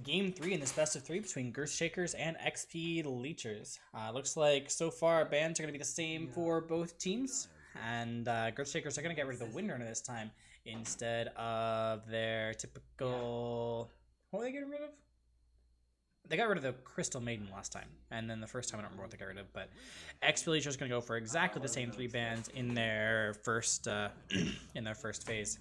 Game 3 in this best of 3 between Girth Shakers and Xp-Leechers. Looks like so far bans are going to be the same for both teams, and Girth Shakers are going to get rid of the Windrunner this time instead of their typical... What were they getting rid of? They got rid of the Crystal Maiden last time, and then the first time I don't remember what they got rid of, but Xp-Leechers is going to go for exactly the same 3 bans in their first phase.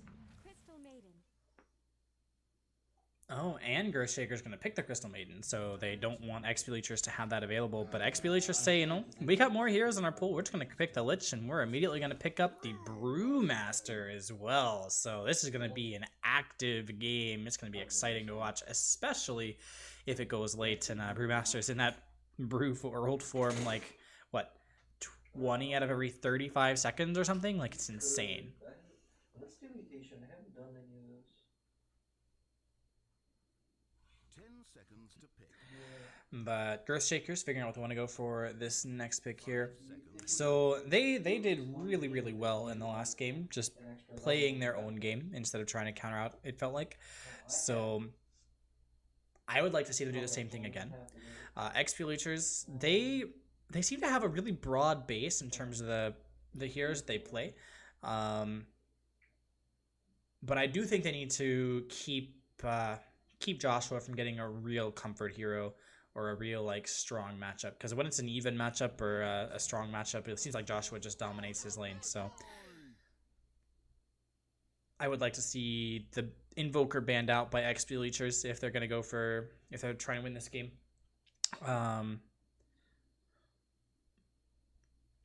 Oh, and Girth Shaker's going to pick the Crystal Maiden, so they don't want Xp-Leechers to have that available. But Xp-Leechers say, you know, we got more heroes in our pool. We're just going to pick the Lich, and we're immediately going to pick up the Brewmaster as well. So this is going to be an active game. It's going to be exciting to watch, especially if it goes late. And Brewmaster's in that Brew for old form, like, what, 20 out of every 35 seconds or something? Like, it's insane. Let's do mutation. I haven't done any of those. 10 seconds to pick. But Girth Shakers figuring out what they want to go for this next pick here. So they did really, really well in the last game, just playing their own game instead of trying to counter out, it felt like. So I would like to see them do the same thing again. Xp-Leechers, they seem to have a really broad base in terms of the heroes they play. But I do think they need to keep Joshua from getting a real comfort hero or a real like strong matchup, because when it's an even matchup or a strong matchup, it seems like Joshua just dominates his lane. So I would like to see the Invoker banned out by Xp-Leechers if they're trying to win this game,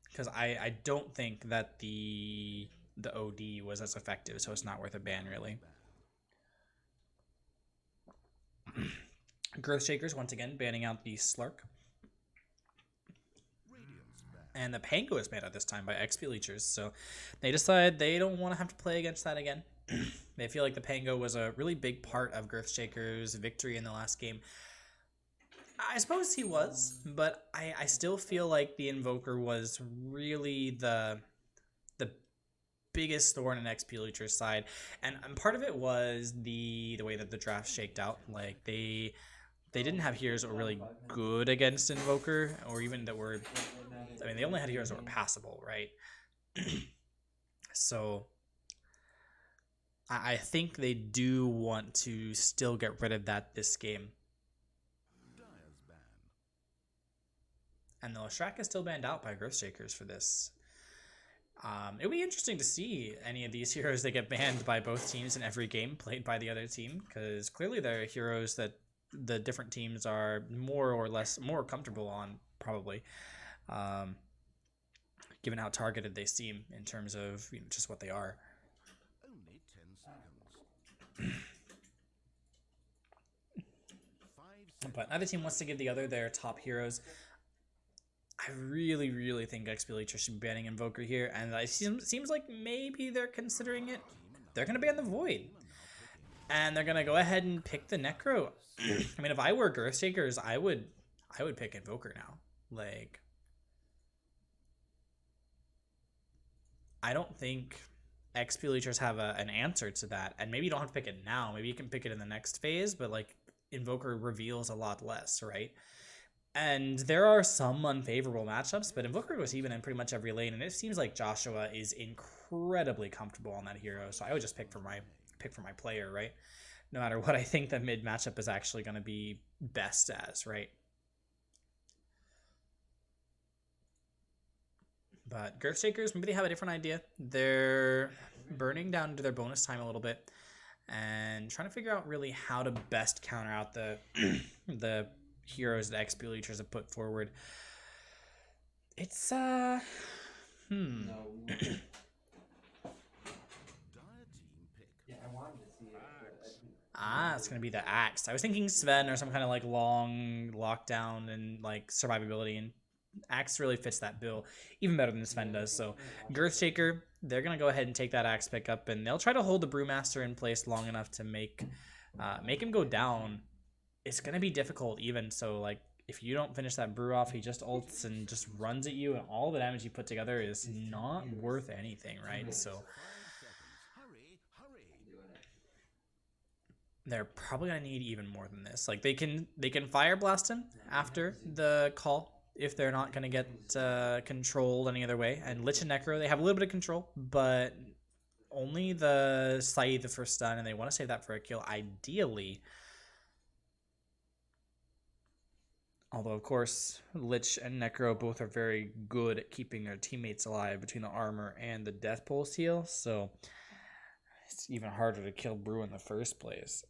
because I don't think that the OD was as effective, so it's not worth a ban really. Girth Shakers once again banning out the Slark. And the Pango is banned out this time by Xp-Leechers, so they decide they don't want to have to play against that again. They feel like the Pango was a really big part of Girth Shakers' victory in the last game. I suppose he was, but I still feel like the Invoker was really the biggest thorn in Xp-Leechers' side, and part of it was the way that the draft shaked out. Like they didn't have heroes that were really good against Invoker, or even that were, I mean, they only had heroes that were passable, right? So I think they do want to still get rid of that this game. And the Leshrac is still banned out by Girth Shakers for this. It'll be interesting to see any of these heroes that get banned by both teams in every game played by the other team, because clearly they're heroes that the different teams are more comfortable on, probably, given how targeted they seem in terms of, you know, just what they are. Only 10 seconds. But neither team wants to give the other their top heroes. I really, really think Xp-Leechers should be banning Invoker here, and it seems like maybe they're considering it. They're going to ban the Void, and they're going to go ahead and pick the Necro. I mean, if I were Girth Shakers, I would pick Invoker now. Like, I don't think Xp-Leechers have an answer to that, and maybe you don't have to pick it now. Maybe you can pick it in the next phase, but like Invoker reveals a lot less, right? And there are some unfavorable matchups, but Invoker goes even in pretty much every lane, and it seems like Joshua is incredibly comfortable on that hero. So I would just pick for my player, right? No matter what I think the mid matchup is actually going to be best as, right? But Girth Shakers, maybe they have a different idea. They're burning down to their bonus time a little bit and trying to figure out really how to best counter out the heroes that Xp-Leechers have put forward. It's No. Yeah, I wanted to see it. It's gonna be the Axe. I was thinking Sven or some kind of like long lockdown and like survivability, and Axe really fits that bill even better than Sven does. So Girth Shaker, they're gonna go ahead and take that Axe pickup, and they'll try to hold the Brewmaster in place long enough to make him go down. It's going to be difficult even, so like if you don't finish that Brew off, he just ults and just runs at you, and all the damage you put together is not worth anything, right? So they're probably gonna need even more than this. Like they can fire blast him after the call if they're not gonna get controlled any other way. And Lich and Necro, they have a little bit of control, but only the Scythe for stun, and they want to save that for a kill ideally. Although, of course, Lich and Necro both are very good at keeping their teammates alive between the armor and the Death Pulse heal, so it's even harder to kill Brew in the first place.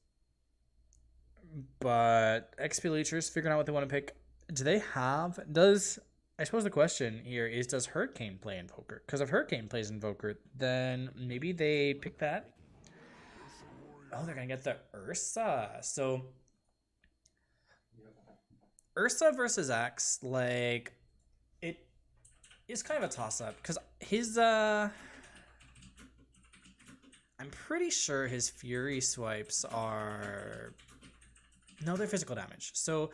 But Xp-Leechers figuring out what they want to pick. Do they have... I suppose the question here is, does Hurricane play Invoker? Because if Hurricane plays Invoker, then maybe they pick that. Oh, they're going to get the Ursa. So... Ursa versus Axe, like, it is kind of a toss-up, because his, I'm pretty sure his Fury swipes are, no, they're physical damage, so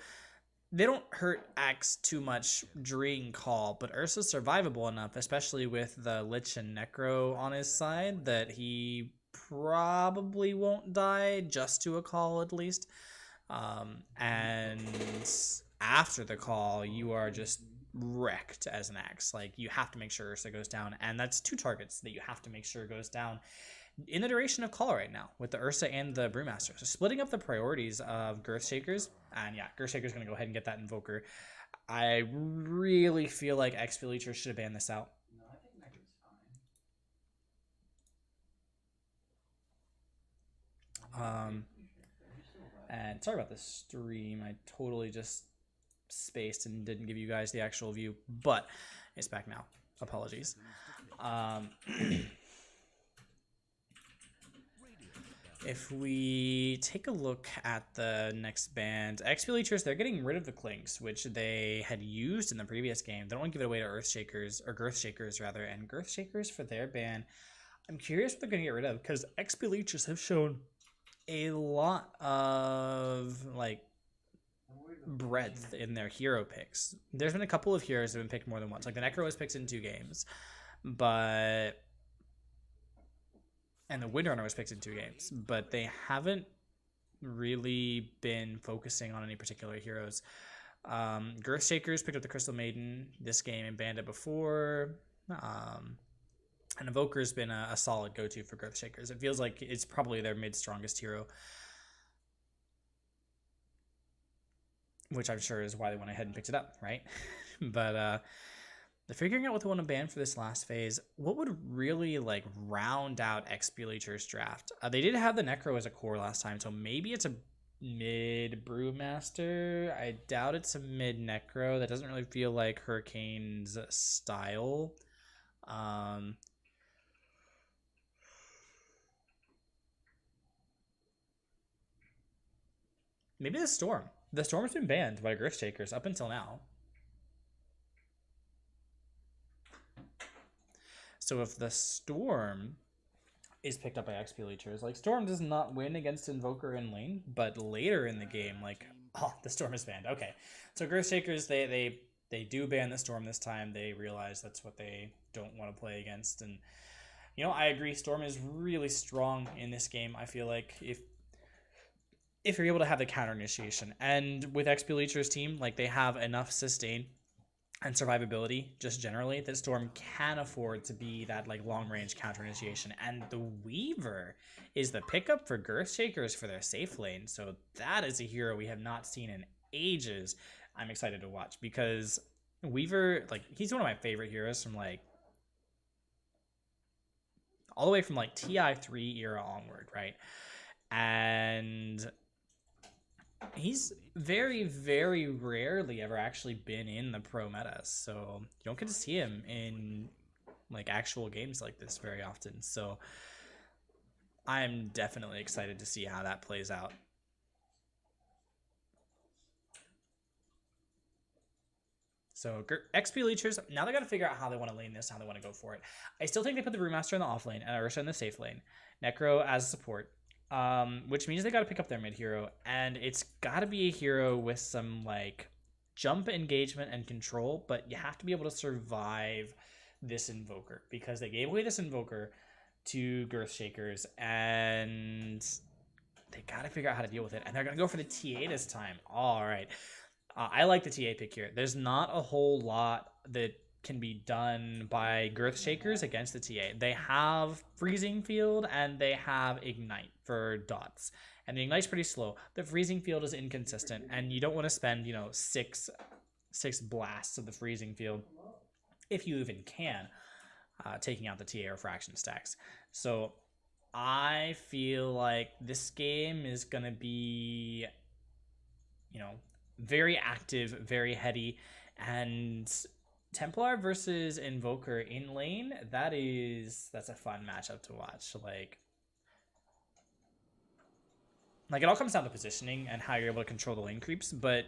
they don't hurt Axe too much during call, but Ursa's survivable enough, especially with the Lich and Necro on his side, that he probably won't die just to a call at least. And after the call, you are just wrecked as an Axe. Like, you have to make sure Ursa goes down, and that's 2 targets that you have to make sure goes down in the duration of call right now with the Ursa and the Brewmaster. So splitting up the priorities of Girth Shakers, and yeah, Girth Shakers going to go ahead and get that Invoker. I really feel like Xp-Leechers should have banned this out. No, I think Necro's fine. And sorry about the stream. I totally just spaced and didn't give you guys the actual view, but it's back now. Apologies. If we take a look at the next band, Xp-Leechers, they're getting rid of the Clinks, which they had used in the previous game. They don't want to give it away to Earth Shakers, or Girth Shakers rather, and Girth Shakers for their ban. I'm curious what they're going to get rid of, because Xp-Leechers have shown a lot of like breadth in their hero picks. There's been a couple of heroes that have been picked more than once. Like the Necro was picked in 2 games, and the Windrunner was picked in 2 games, but they haven't really been focusing on any particular heroes. Girth Shakers picked up the Crystal Maiden this game and banned it before. And Invoker's been a solid go-to for Girth Shakers. It feels like it's probably their mid-strongest hero, which I'm sure is why they went ahead and picked it up, right? But they're figuring out what they want to ban for this last phase. What would really like round out Xp-Leechers draft? They did have the Necro as a core last time, so maybe it's a mid Brewmaster. I doubt it's a mid Necro. That doesn't really feel like Hurricane's style. Maybe the Storm. The Storm's been banned by Girth Shakers up until now. So if the Storm is picked up by Xp-Leechers, like Storm does not win against Invoker in lane, but later in the game, like, oh, the Storm is banned. Okay, so Girth Shakers, they do ban the Storm this time. They realize that's what they don't want to play against, and you know, I agree. Storm is really strong in this game. I feel like if you're able to have the counter initiation, and with Xp-Leechers team, like they have enough sustain and survivability just generally that Storm can afford to be that like long range counter initiation. And the Weaver is the pickup for Girth Shakers for their safe lane, so that is a hero we have not seen in ages. I'm excited to watch because Weaver, like, he's one of my favorite heroes from like all the way from like TI3 era onward, right? And he's very, very rarely ever actually been in the pro meta, so you don't get to see him in like actual games like this very often. So I'm definitely excited to see how that plays out. So Xp-Leechers, now they got to figure out how they want to lane this, how they want to go for it. I still think they put the Brewmaster in the off lane and Ursa in the safe lane. Necro as support. Which means they got to pick up their mid hero, and it's got to be a hero with some like jump engagement and control, but you have to be able to survive this Invoker because they gave away this Invoker to Girth Shakers, and they got to figure out how to deal with it. And they're going to go for the TA this time. All right. I like the TA pick here. There's not a whole lot that can be done by Girth Shakers against the TA. They have Freezing Field and they have Ignite for dots. And the Ignite's pretty slow. The Freezing Field is inconsistent, and you don't want to spend, you know, six blasts of the Freezing Field, if you even can, taking out the TA or fraction stacks. So I feel like this game is going to be, you know, very active, very heady, and Templar versus Invoker in lane, that's a fun matchup to watch. Like it all comes down to positioning and how you're able to control the lane creeps, but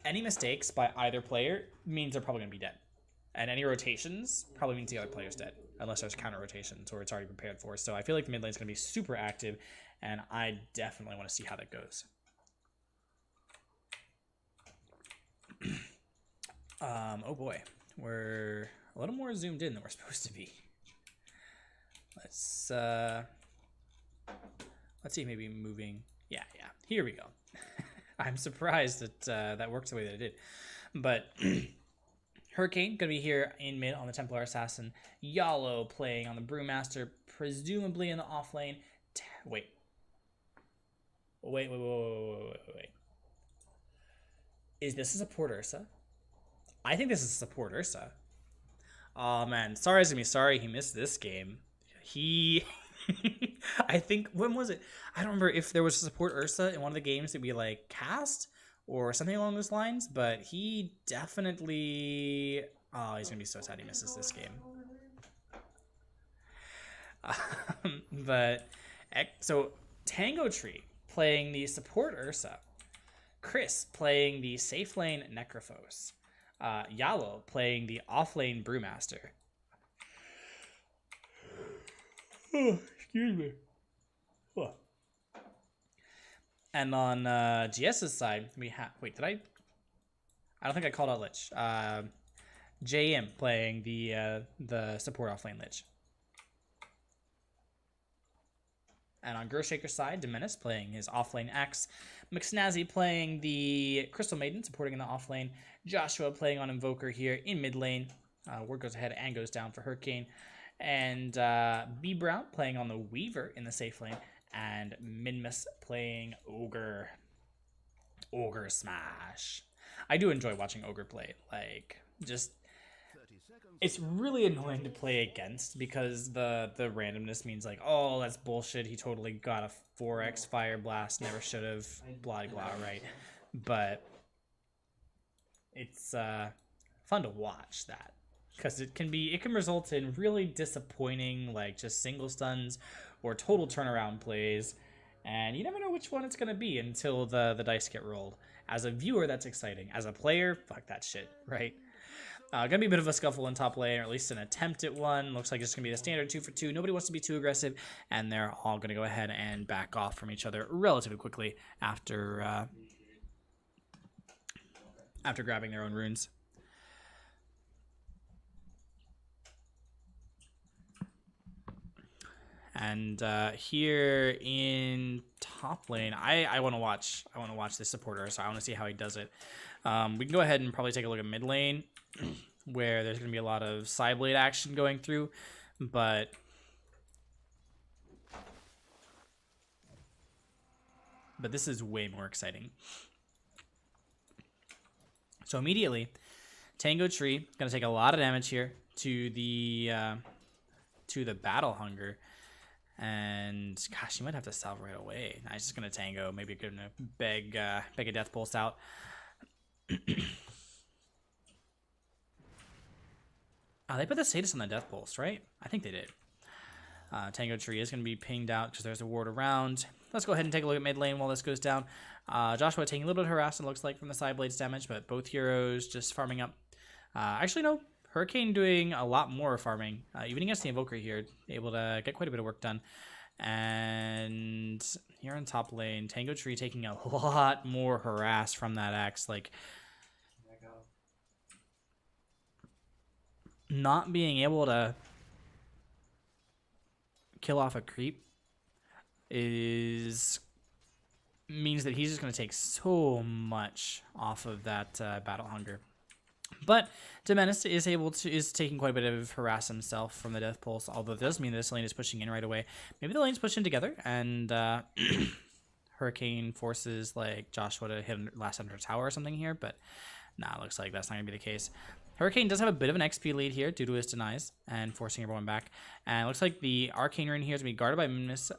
any mistakes by either player means they're probably going to be dead. And any rotations probably means the other player's dead, unless there's counter rotations or it's already prepared for. So I feel like the mid lane is going to be super active, and I definitely want to see how that goes. Oh boy, we're a little more zoomed in than we're supposed to be. Let's see, maybe moving. Yeah, here we go. I'm surprised that that works the way that it did. But Hurricane gonna be here in mid on the Templar Assassin. Yallo playing on the Brewmaster, presumably in the off lane. Wait. Is this a support Ursa? I think this is a support Ursa. Oh man, sorry he missed this game. I think, when was it? I don't remember if there was a support Ursa in one of the games that we like cast or something along those lines, but he definitely, oh, he's gonna be so sad he misses this game. So Tango Tree playing the support Ursa, Chris playing the safe lane Necrophos, Yallo playing the off lane Brewmaster. Oh, excuse me. Oh. And on GS's side, we have, wait, I don't think I called out Lich. JM playing the support off lane Lich. And on Girthshaker's side, Dominus playing his offlane Axe. McSnazzy playing the Crystal Maiden, supporting in the offlane. Joshua playing on Invoker here in mid lane. Word goes ahead and goes down for Hurricane. And B Brown playing on the Weaver in the safe lane. And Minmus playing Ogre. Ogre Smash. I do enjoy watching Ogre play. Like, just... It's really annoying to play against because the randomness means like, oh, that's bullshit. He totally got a 4x Fire Blast. Never should have. Blah, blah, right? But it's fun to watch that because it can result in really disappointing, like, just single stuns or total turnaround plays. And you never know which one it's going to be until the dice get rolled. As a viewer, that's exciting. As a player, fuck that shit, right? Gonna be a bit of a scuffle in top lane, or at least an attempt at one. Looks like it's gonna be the standard 2-for-2. Nobody wants to be too aggressive, and they're all gonna go ahead and back off from each other relatively quickly after grabbing their own runes. And here in top lane, I want to watch this supporter, so I want to see how he does it. We can go ahead and probably take a look at mid lane, where there's going to be a lot of Psyblade action going through, but this is way more exciting. So immediately, Tango Tree going to take a lot of damage here to the Battle Hunger. And gosh, you might have to salve right away. Nah, he's just gonna Tango. Maybe gonna beg a Death Pulse out. They put the status on the Death Pulse, right? I think they did. Tango Tree is gonna be pinged out because there's a ward around. Let's go ahead and take a look at mid lane while this goes down. Joshua taking a little bit of harass, it looks like, from the Sideblade's damage, but both heroes just farming up. Actually, no. Hurricane doing a lot more farming, even against the Invoker here, able to get quite a bit of work done. And here in top lane, Tango Tree taking a lot more harass from that axe, like not being able to kill off a creep means that he's just going to take so much off of that battle hunger. But Demenis is taking quite a bit of harass himself from the Death Pulse, although it does mean this lane is pushing in right away. Maybe the lane's pushing together, and Hurricane forces like Joshua to hit last under tower or something here, but nah, it looks like that's not going to be the case. Hurricane does have a bit of an XP lead here due to his denies and forcing everyone back. And it looks like the Arcane Rune here is going to be guarded by Miss.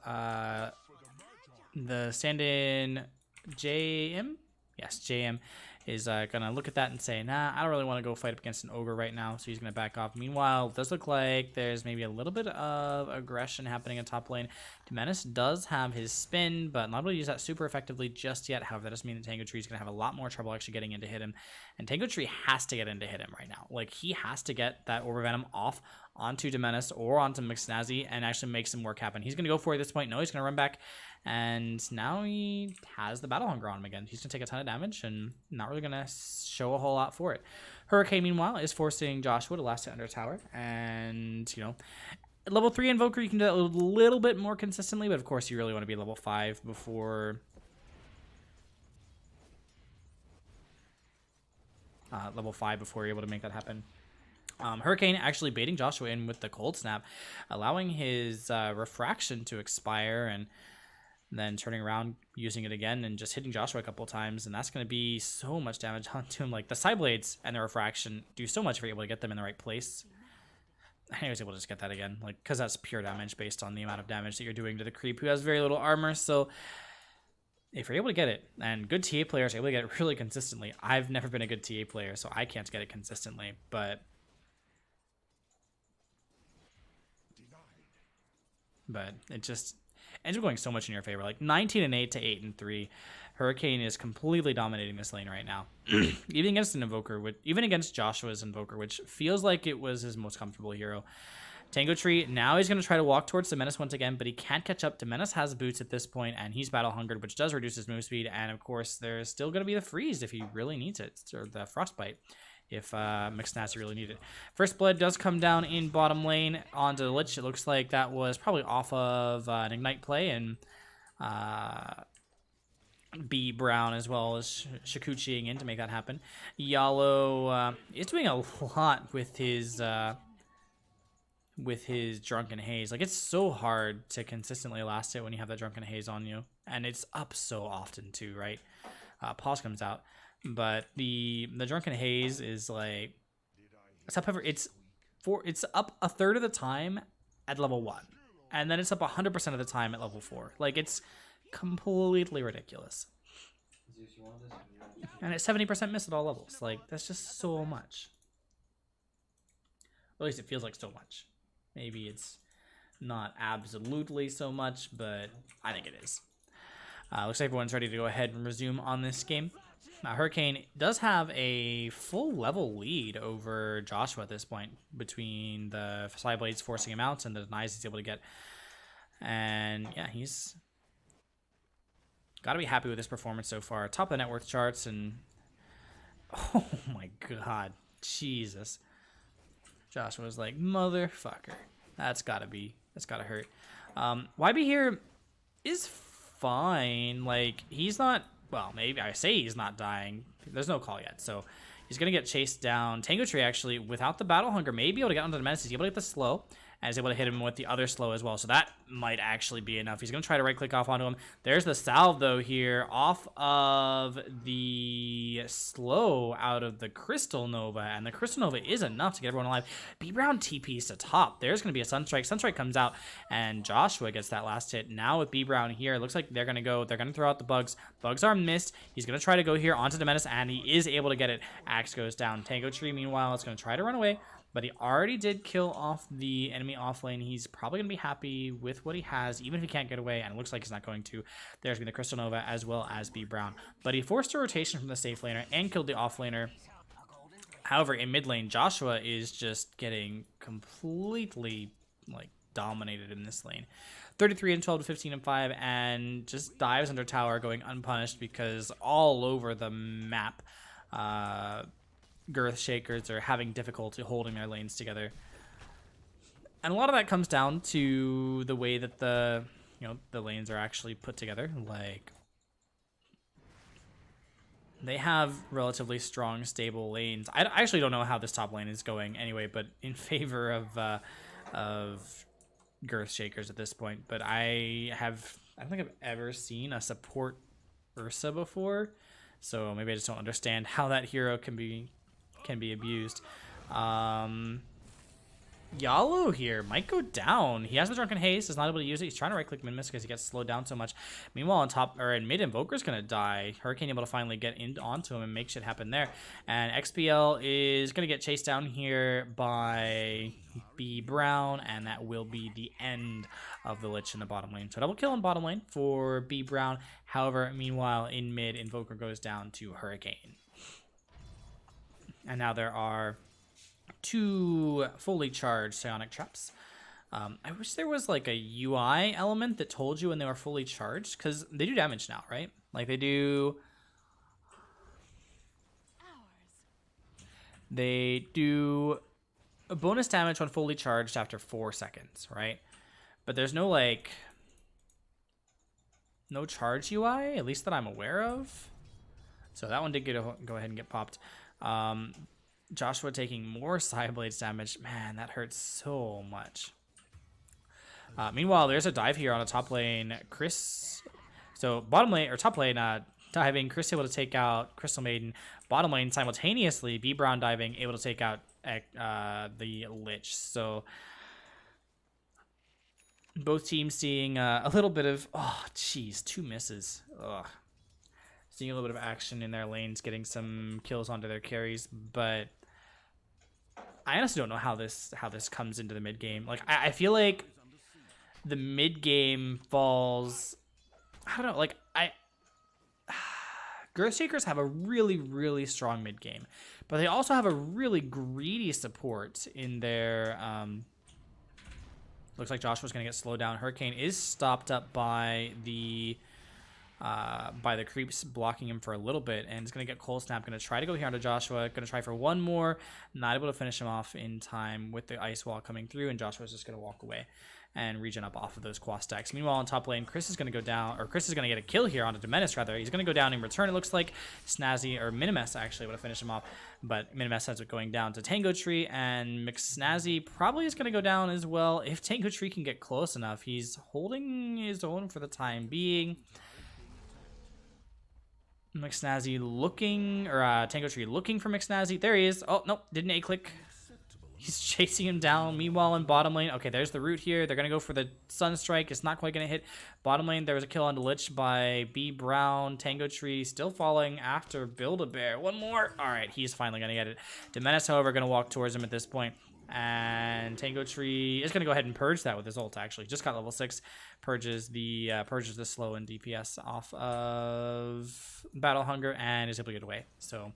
The stand-in JM? Yes, JM is going to look at that and say, nah, I don't really want to go fight up against an Ogre right now, so he's going to back off. Meanwhile, it does look like there's maybe a little bit of aggression happening in top lane. Demenis does have his spin, but not able to use that super effectively just yet. However, that doesn't mean that Tango Tree is going to have a lot more trouble actually getting in to hit him. And Tango Tree has to get in to hit him right now. Like, he has to get that Orb of Venom off onto Demenis or onto McSnazzy and actually make some work happen. He's going to go for it at this point. No, he's going to run back. And now he has the Battle Hunger on him again. He's going to take a ton of damage and not really going to show a whole lot for it. Hurricane, meanwhile, is forcing Joshua to last hit under tower. And, you know, at level 3 Invoker, you can do that a little bit more consistently. But, of course, you really want to be level 5 before... level 5 before you're able to make that happen. Hurricane actually baiting Joshua in with the Cold Snap, allowing his Refraction to expire and then turning around, using it again, and just hitting Joshua a couple of times. And that's going to be so much damage onto him. Like, the Side Blades and the Refraction do so much if you're able to get them in the right place. I was able to just get that again, like, because that's pure damage based on the amount of damage that you're doing to the creep who has very little armor. So if you're able to get it, and good TA players are able to get it really consistently. I've never been a good TA player, so I can't get it consistently, but it just ends up going so much in your favor. Like 19-8 to 8-3. Hurricane is completely dominating this lane right now. Even against an Invoker, even against Joshua's Invoker, which feels like it was his most comfortable hero. Tango Tree, now he's going to try to walk towards Demenis once again, but he can't catch up. Demenis has boots at this point, and he's battle hungered, which does reduce his move speed. And of course, there's still going to be the freeze if he really needs it, or the frostbite if McSnazzy really needed it. First blood does come down in bottom lane onto the Lich. It looks like that was probably off of an Ignite play, and B Brown as well as Shikuchiing in to make that happen. Yalo is doing a lot with his Drunken Haze. Like, it's so hard to consistently last it when you have that Drunken Haze on you, and it's up so often too, right? Pause comes out, but the Drunken Haze is like, it's up a third of the time at level 1, and then it's up 100% of the time at level 4. Like, it's completely ridiculous, and it's 70% miss at all levels. Like, that's just so much. At least it feels like so much. Maybe it's not absolutely so much, but I think it is. Looks like everyone's ready to go ahead and resume on this game. Hurricane does have a full level lead over Joshua at this point, between the Side Blades forcing him out and the denies he's able to get. And yeah, he's got to be happy with his performance so far. Top of the net worth charts, and oh my god, Jesus. Joshua's like, motherfucker. That's gotta hurt. YB here is fine. Like, he's not, well, maybe I say he's not dying. There's no call yet, so he's gonna get chased down. Tango Tree, actually, without the battle hunger, may be able to get onto the Menace. He's able to get the slow, and he's able to hit him with the other slow as well. So that might actually be enough. He's going to try to right-click off onto him. There's the salve, though, here off of the slow out of the Crystal Nova. And the Crystal Nova is enough to get everyone alive. B Brown TP's to top. There's going to be a Sunstrike. Sunstrike comes out, and Joshua gets that last hit. Now with B Brown here, it looks like they're going to throw out the bugs. Bugs are missed. He's going to try to go here onto Demenis, and he is able to get it. Axe goes down. Tango Tree, meanwhile, is going to try to run away. But he already did kill off the enemy off lane. He's probably going to be happy with what he has, even if he can't get away, and it looks like he's not going to. There's going to be the Crystal Nova as well as B Brown. But he forced a rotation from the safe laner and killed the off laner. However, in mid lane, Joshua is just getting completely, like, dominated in this lane. 33 and 12 to 15 and 5, and just dives under tower, going unpunished because all over the map, Girth Shakers are having difficulty holding their lanes together. And a lot of that comes down to the way that the you know, the lanes are actually put together. Like, they have relatively strong, stable lanes. I actually don't know how this top lane is going anyway, but in favor of Girth Shakers at this point. But I don't think I've ever seen a support Ursa before, so maybe I just don't understand how that hero can be abused. Yalo here might go down. He has the Drunken Haste, is not able to use it. He's trying to right-click min-miss because he gets slowed down so much. Meanwhile, on top, or in mid, Invoker's going to die. Hurricane able to finally get onto him and make shit happen there. And XPL is going to get chased down here by B Brown, and that will be the end of the Lich in the bottom lane. So double kill in bottom lane for B Brown. However, meanwhile, in mid, Invoker goes down to Hurricane. And now there are 2 fully charged psionic traps. I wish there was like a UI element that told you when they were fully charged, because they do damage now, right? Like they do a bonus damage when fully charged after 4 seconds, right? But there's no like no charge UI, at least that I'm aware of. So that one did go ahead and get popped. Joshua taking more Side Blades damage. Man, that hurts so much. Meanwhile, there's a dive here on a top lane. Chris. So bottom lane, or top lane, diving. Chris able to take out Crystal Maiden. Bottom lane simultaneously. B Brown diving, able to take out the Lich. So both teams seeing a little bit of, oh, jeez, 2 misses. Ugh. Seeing a little bit of action in their lanes, getting some kills onto their carries, but I honestly don't know how this comes into the mid game. Like I feel like the mid game falls. I don't know. Like Girth Shakers have a really strong mid game, but they also have a really greedy support in their. Looks like Joshua's gonna get slowed down. Hurricane is stopped up by the creeps blocking him for a little bit, and it's going to get Cold Snap. Going to try to go here onto Joshua. Going to try for one more. Not able to finish him off in time with the ice wall coming through, and Joshua's just going to walk away and regen up off of those quad stacks. Meanwhile, on top lane, Chris is going to go down, or Chris is going to get a kill here onto Demenis, rather. He's going to go down in return, it looks like. Snazzy, or Minimus, actually, able to finish him off, but Minimus ends up going down to Tango Tree, and McSnazzy probably is going to go down as well. If Tango Tree can get close enough, he's holding his own for the time being. McSnazzy looking, or Tango Tree looking for McSnazzy. There he is. Oh, nope, didn't A-click. He's chasing him down. Meanwhile, in bottom lane, okay, there's the root here. They're going to go for the Sunstrike. It's not quite going to hit. Bottom lane, there was a kill on the Lich by B Brown. Tango Tree still falling after Build-A-Bear. One more. All right, he's finally going to get it. Demenis, however, going to walk towards him at this point. And Tango Tree is going to go ahead and purge that with his ult, actually. Just got level 6. Purges the slow and DPS off of Battle Hunger and is able to get away. So,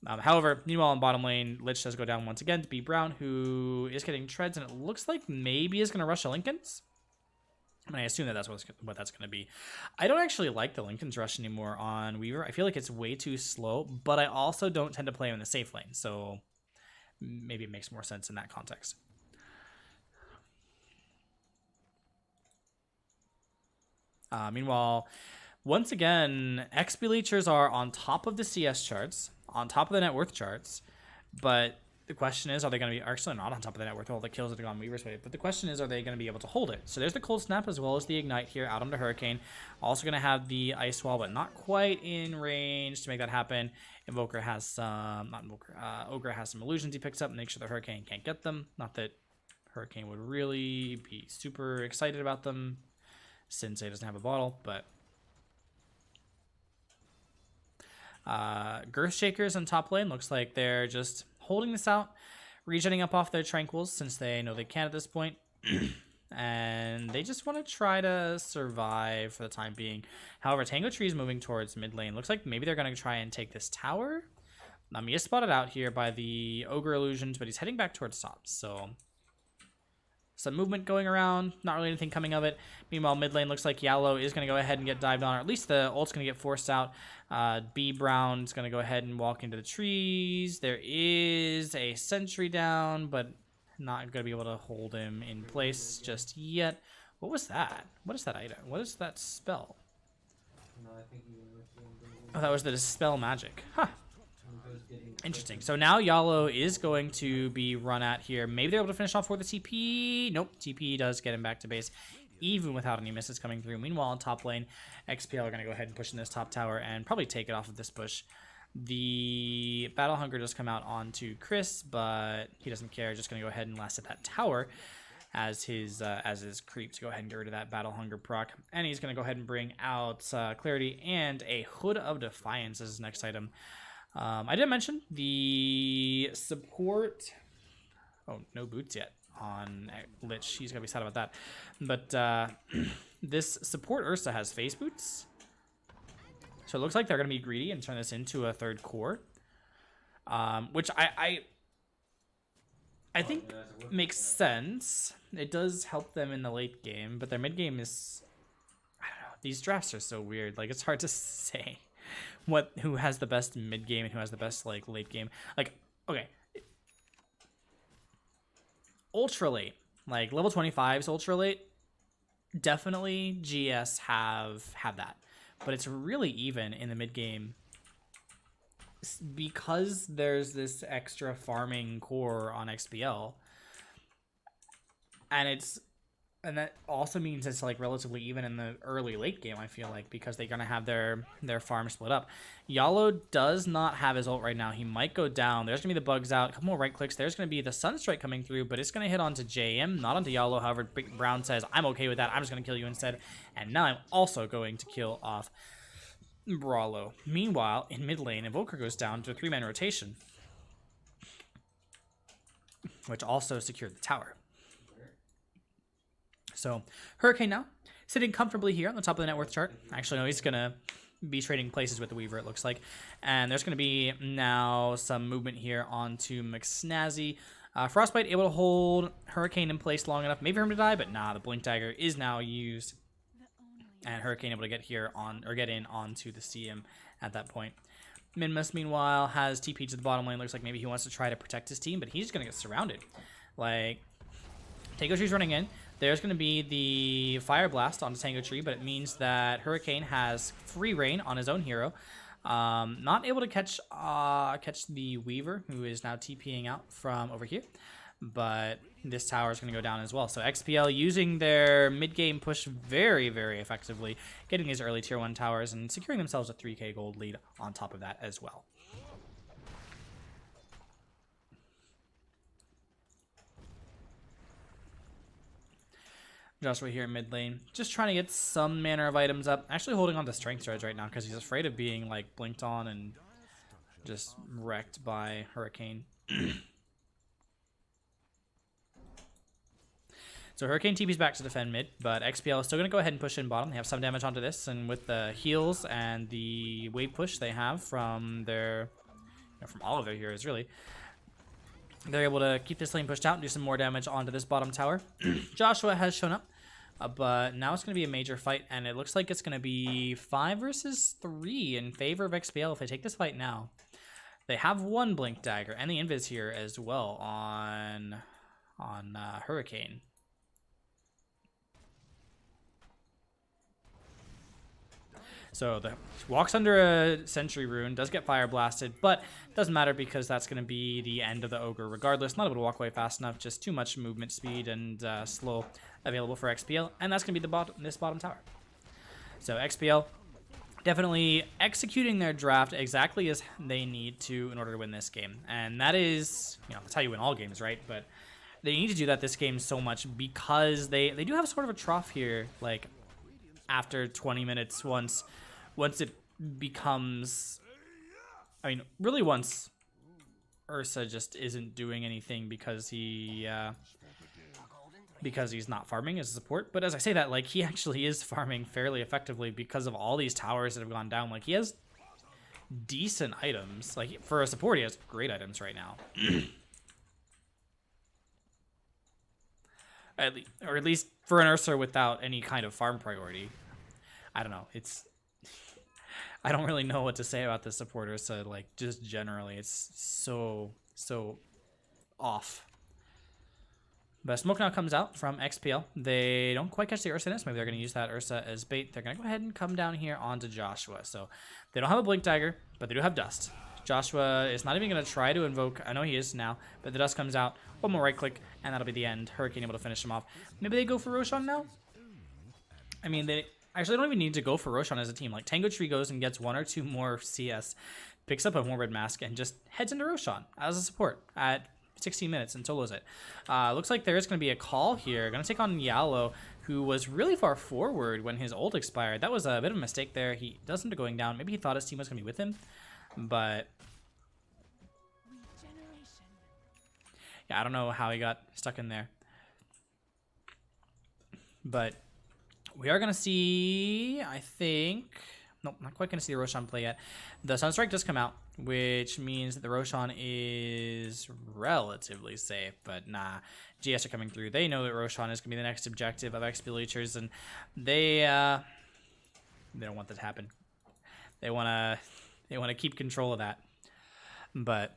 however, meanwhile in bottom lane, Lich does go down once again to B Brown, who is getting treads, and it looks like maybe is going to rush the Lincolns. I mean, I assume that that's what that's going to be. I don't actually like the Lincoln's rush anymore on Weaver. I feel like it's way too slow, but I also don't tend to play him in the safe lane, so maybe it makes more sense in that context. Meanwhile, once again, Xp-Leechers are on top of the CS charts, on top of the net worth charts, but the question is, are they going to be actually not on top of the net worth, all the kills that have gone Weaver's way, but the question is, are they going to be able to hold it? So there's the Cold Snap as well as the Ignite here out onto Hurricane. Also going to have the Ice Wall, but not quite in range to make that happen. Invoker has some, not Invoker, Ogre has some illusions he picks up, make sure the Hurricane can't get them. Not that Hurricane would really be super excited about them, since he doesn't have a bottle, but Girth Shakers on top lane looks like they're just holding this out, regenning up off their tranquils since they know they can at this point. And they just want to try to survive for the time being. However, Tango Tree is moving towards mid lane. Looks like maybe they're going to try and take this tower. He is spotted out here by the Ogre illusions, but he's heading back towards top, so some movement going around, not really anything coming of it. Meanwhile, mid lane looks like Yalo is going to go ahead and get dived on, or at least the ult's going to get forced out. B Brown's going to go ahead and walk into the trees. There is a sentry down, but not going to be able to hold him in place just yet. What was that? What is that item? What is that spell? No, I think he was Oh, that was the dispel magic. Huh. Interesting. So now Yalo is going to be run at here. Maybe they're able to finish off for the TP. Nope. TP does get him back to base, even without any misses coming through. Meanwhile, in top lane, XPL are going to go ahead and push in this top tower and probably take it off of this bush. The Battle Hunger does come out onto Chris, but he doesn't care. Just going to go ahead and last at that tower as his creep to go ahead and get rid of that Battle Hunger proc. And he's going to go ahead and bring out Clarity and a Hood of Defiance as his next item. I didn't mention the support. Oh, no boots yet on Lich. He's going to be sad about that. But this support Ursa has face boots. So it looks like they're going to be greedy and turn this into a third core. Which I think makes sense. It does help them in the late game, but their mid game is, I don't know. These drafts are so weird. Like, it's hard to say who has the best mid game and who has the best like late game. Like, okay, ultra late, like level 25's ultra late, definitely GS have that, but it's really even in the mid game because there's this extra farming core on XPL, and that also means it's like relatively even in the early late game, I feel like, because they're gonna have their farm split up. Yalo does not have his ult right now. He might go down. There's gonna be the bugs out, a couple more right clicks. There's gonna be the Sunstrike coming through, but it's gonna hit onto JM, not onto Yalo. However, Big Brown says, I'm okay with that. I'm just gonna kill you instead. And now I'm also going to kill off Brawlo. Meanwhile, in mid lane, Invoker goes down to a 3-man rotation, which also secured the tower. So Hurricane now sitting comfortably here on the top of the net worth chart. Actually, no, he's going to be trading places with the Weaver, it looks like. And there's going to be now some movement here onto McSnazzy. Frostbite able to hold Hurricane in place long enough, maybe for him to die, but nah, the Blink Dagger is now used. And Hurricane able to get here on, or get in onto the CM at that point. Minmus, meanwhile, has TP to the bottom lane. Looks like maybe he wants to try to protect his team, but he's going to get surrounded. Like, Tango Tree's running in. There's going to be the Fire Blast onto Tango Tree, but it means that Hurricane has free reign on his own hero. Not able to catch the Weaver, who is now TPing out from over here. But this tower is going to go down as well. So XPL using their mid-game push very, very effectively, getting these early tier 1 towers and securing themselves a 3k gold lead on top of that as well. Joshua here in mid lane, just trying to get some manner of items up. Actually holding on to Strength Charge right now because he's afraid of being like blinked on and just wrecked by Hurricane. So Hurricane TP's back to defend mid, but XPL is still going to go ahead and push in bottom. They have some damage onto this, and with the heals and the wave push they have from their, from all of their heroes really, they're able to keep this lane pushed out and do some more damage onto this bottom tower. Joshua has shown up, but now it's going to be a major fight, and it looks like it's going to be 5 versus 3 in favor of XPL if they take this fight now. They have one Blink Dagger and the Invis here as well on Hurricane. So the walks under a Sentry Rune, does get Fire Blasted, but doesn't matter because that's going to be the end of the Ogre regardless. Not able to walk away fast enough, just too much movement speed and slow available for XPL, and that's going to be this bottom tower. So XPL definitely executing their draft exactly as they need to in order to win this game. And that is, that's how you win all games, right? But they need to do that this game so much because they do have sort of a trough here, like after 20 minutes once it becomes, really once Ursa just isn't doing anything because he's not farming as a support. But as I say that, like, he actually is farming fairly effectively because of all these towers that have gone down. Like, he has decent items. Like, for a support, he has great items right now. Or at least for an Ursa without any kind of farm priority. I don't know. I don't really know what to say about the support Ursa. Like, just generally, it's so off. But smoke now comes out from XPL. They don't quite catch the Ursa in this. Maybe they're going to use that Ursa as bait. They're going to go ahead and come down here onto Joshua. So they don't have a Blink Dagger, but they do have Dust. Joshua is not even going to try to invoke. I know he is now, but the Dust comes out. One more right click, and that'll be the end. Hurricane able to finish him off. Maybe they go for Roshan now? I mean, they actually don't even need to go for Roshan as a team. Like, Tango Tree goes and gets 1 or 2 more CS, picks up a Morbid Mask, and just heads into Roshan as a support at 16 minutes and solos it. Looks like there's going to be a call here. Going to take on Yalo, who was really far forward when his ult expired. That was a bit of a mistake there. He does end up going down. Maybe he thought his team was going to be with him, but yeah, I don't know how he got stuck in there. But we are going to see, I think... Nope, not quite going to see the Roshan play yet. The Sunstrike does come out, which means that the Roshan is relatively safe. But nah, GS are coming through. They know that Roshan is going to be the next objective of Xp-Leechers, and they don't want that to happen. They want to keep control of that. But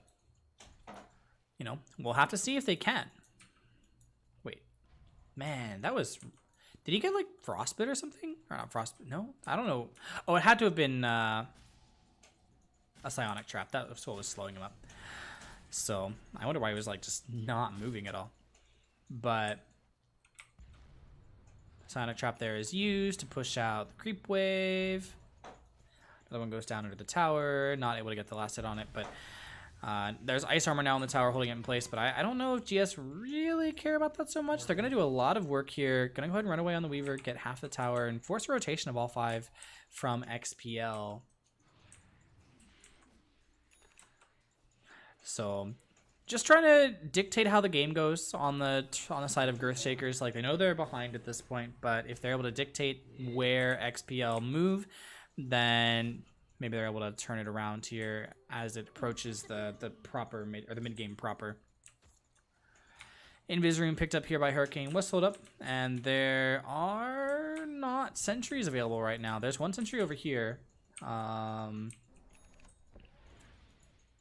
you know, we'll have to see if they can. Wait, man, that was. Did he get, like, frostbite or something? Or not frostbite? No? I don't know. Oh, it had to have been a psionic trap. That was what was slowing him up. So, I wonder why he was, like, just not moving at all. But psionic trap there is used to push out the creep wave. Another one goes down under the tower. Not able to get the last hit on it, but... there's ice armor now in the tower holding it in place, but I don't know if GS really care about that so much. They're going to do a lot of work here. Going to go ahead and run away on the Weaver, get half the tower, and force a rotation of all 5 from XPL. So, just trying to dictate how the game goes on the side of Girth Shakers. Like, they know they're behind at this point, but if they're able to dictate where XPL move, then... maybe they're able to turn it around here as it approaches the proper mid or the mid game proper. Invis room picked up here by Hurricane was sold up, and there are not sentries available right now. There's 1 sentry over here,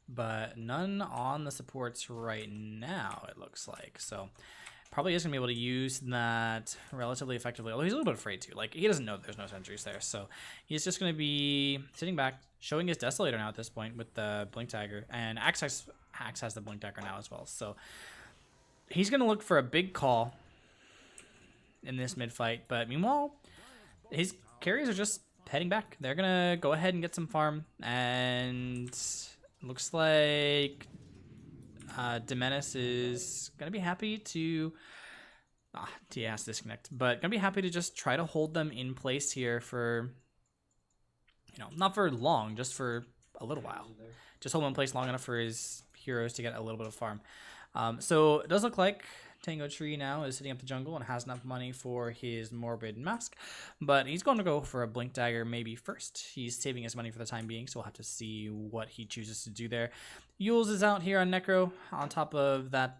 but none on the supports right now. It looks like so. Probably is going to be able to use that relatively effectively, although he's a little bit afraid to. Like, he doesn't know there's no sentries there, so he's just going to be sitting back, showing his Desolator now at this point with the Blink Dagger, and Axe has the Blink Dagger now as well. So he's going to look for a big call in this mid-fight, but meanwhile, his carries are just heading back. They're going to go ahead and get some farm, and looks like... Demenis is going to be happy to... he has to disconnect. But going to be happy to just try to hold them in place here for... you know, not for long, just for a little while. Just hold them in place long enough for his heroes to get a little bit of farm. So it does look like Tango Tree now is sitting up the jungle and has enough money for his Morbid Mask. But he's going to go for a Blink Dagger maybe first. He's saving his money for the time being, so we'll have to see what he chooses to do there. Yules is out here on Necro on top of that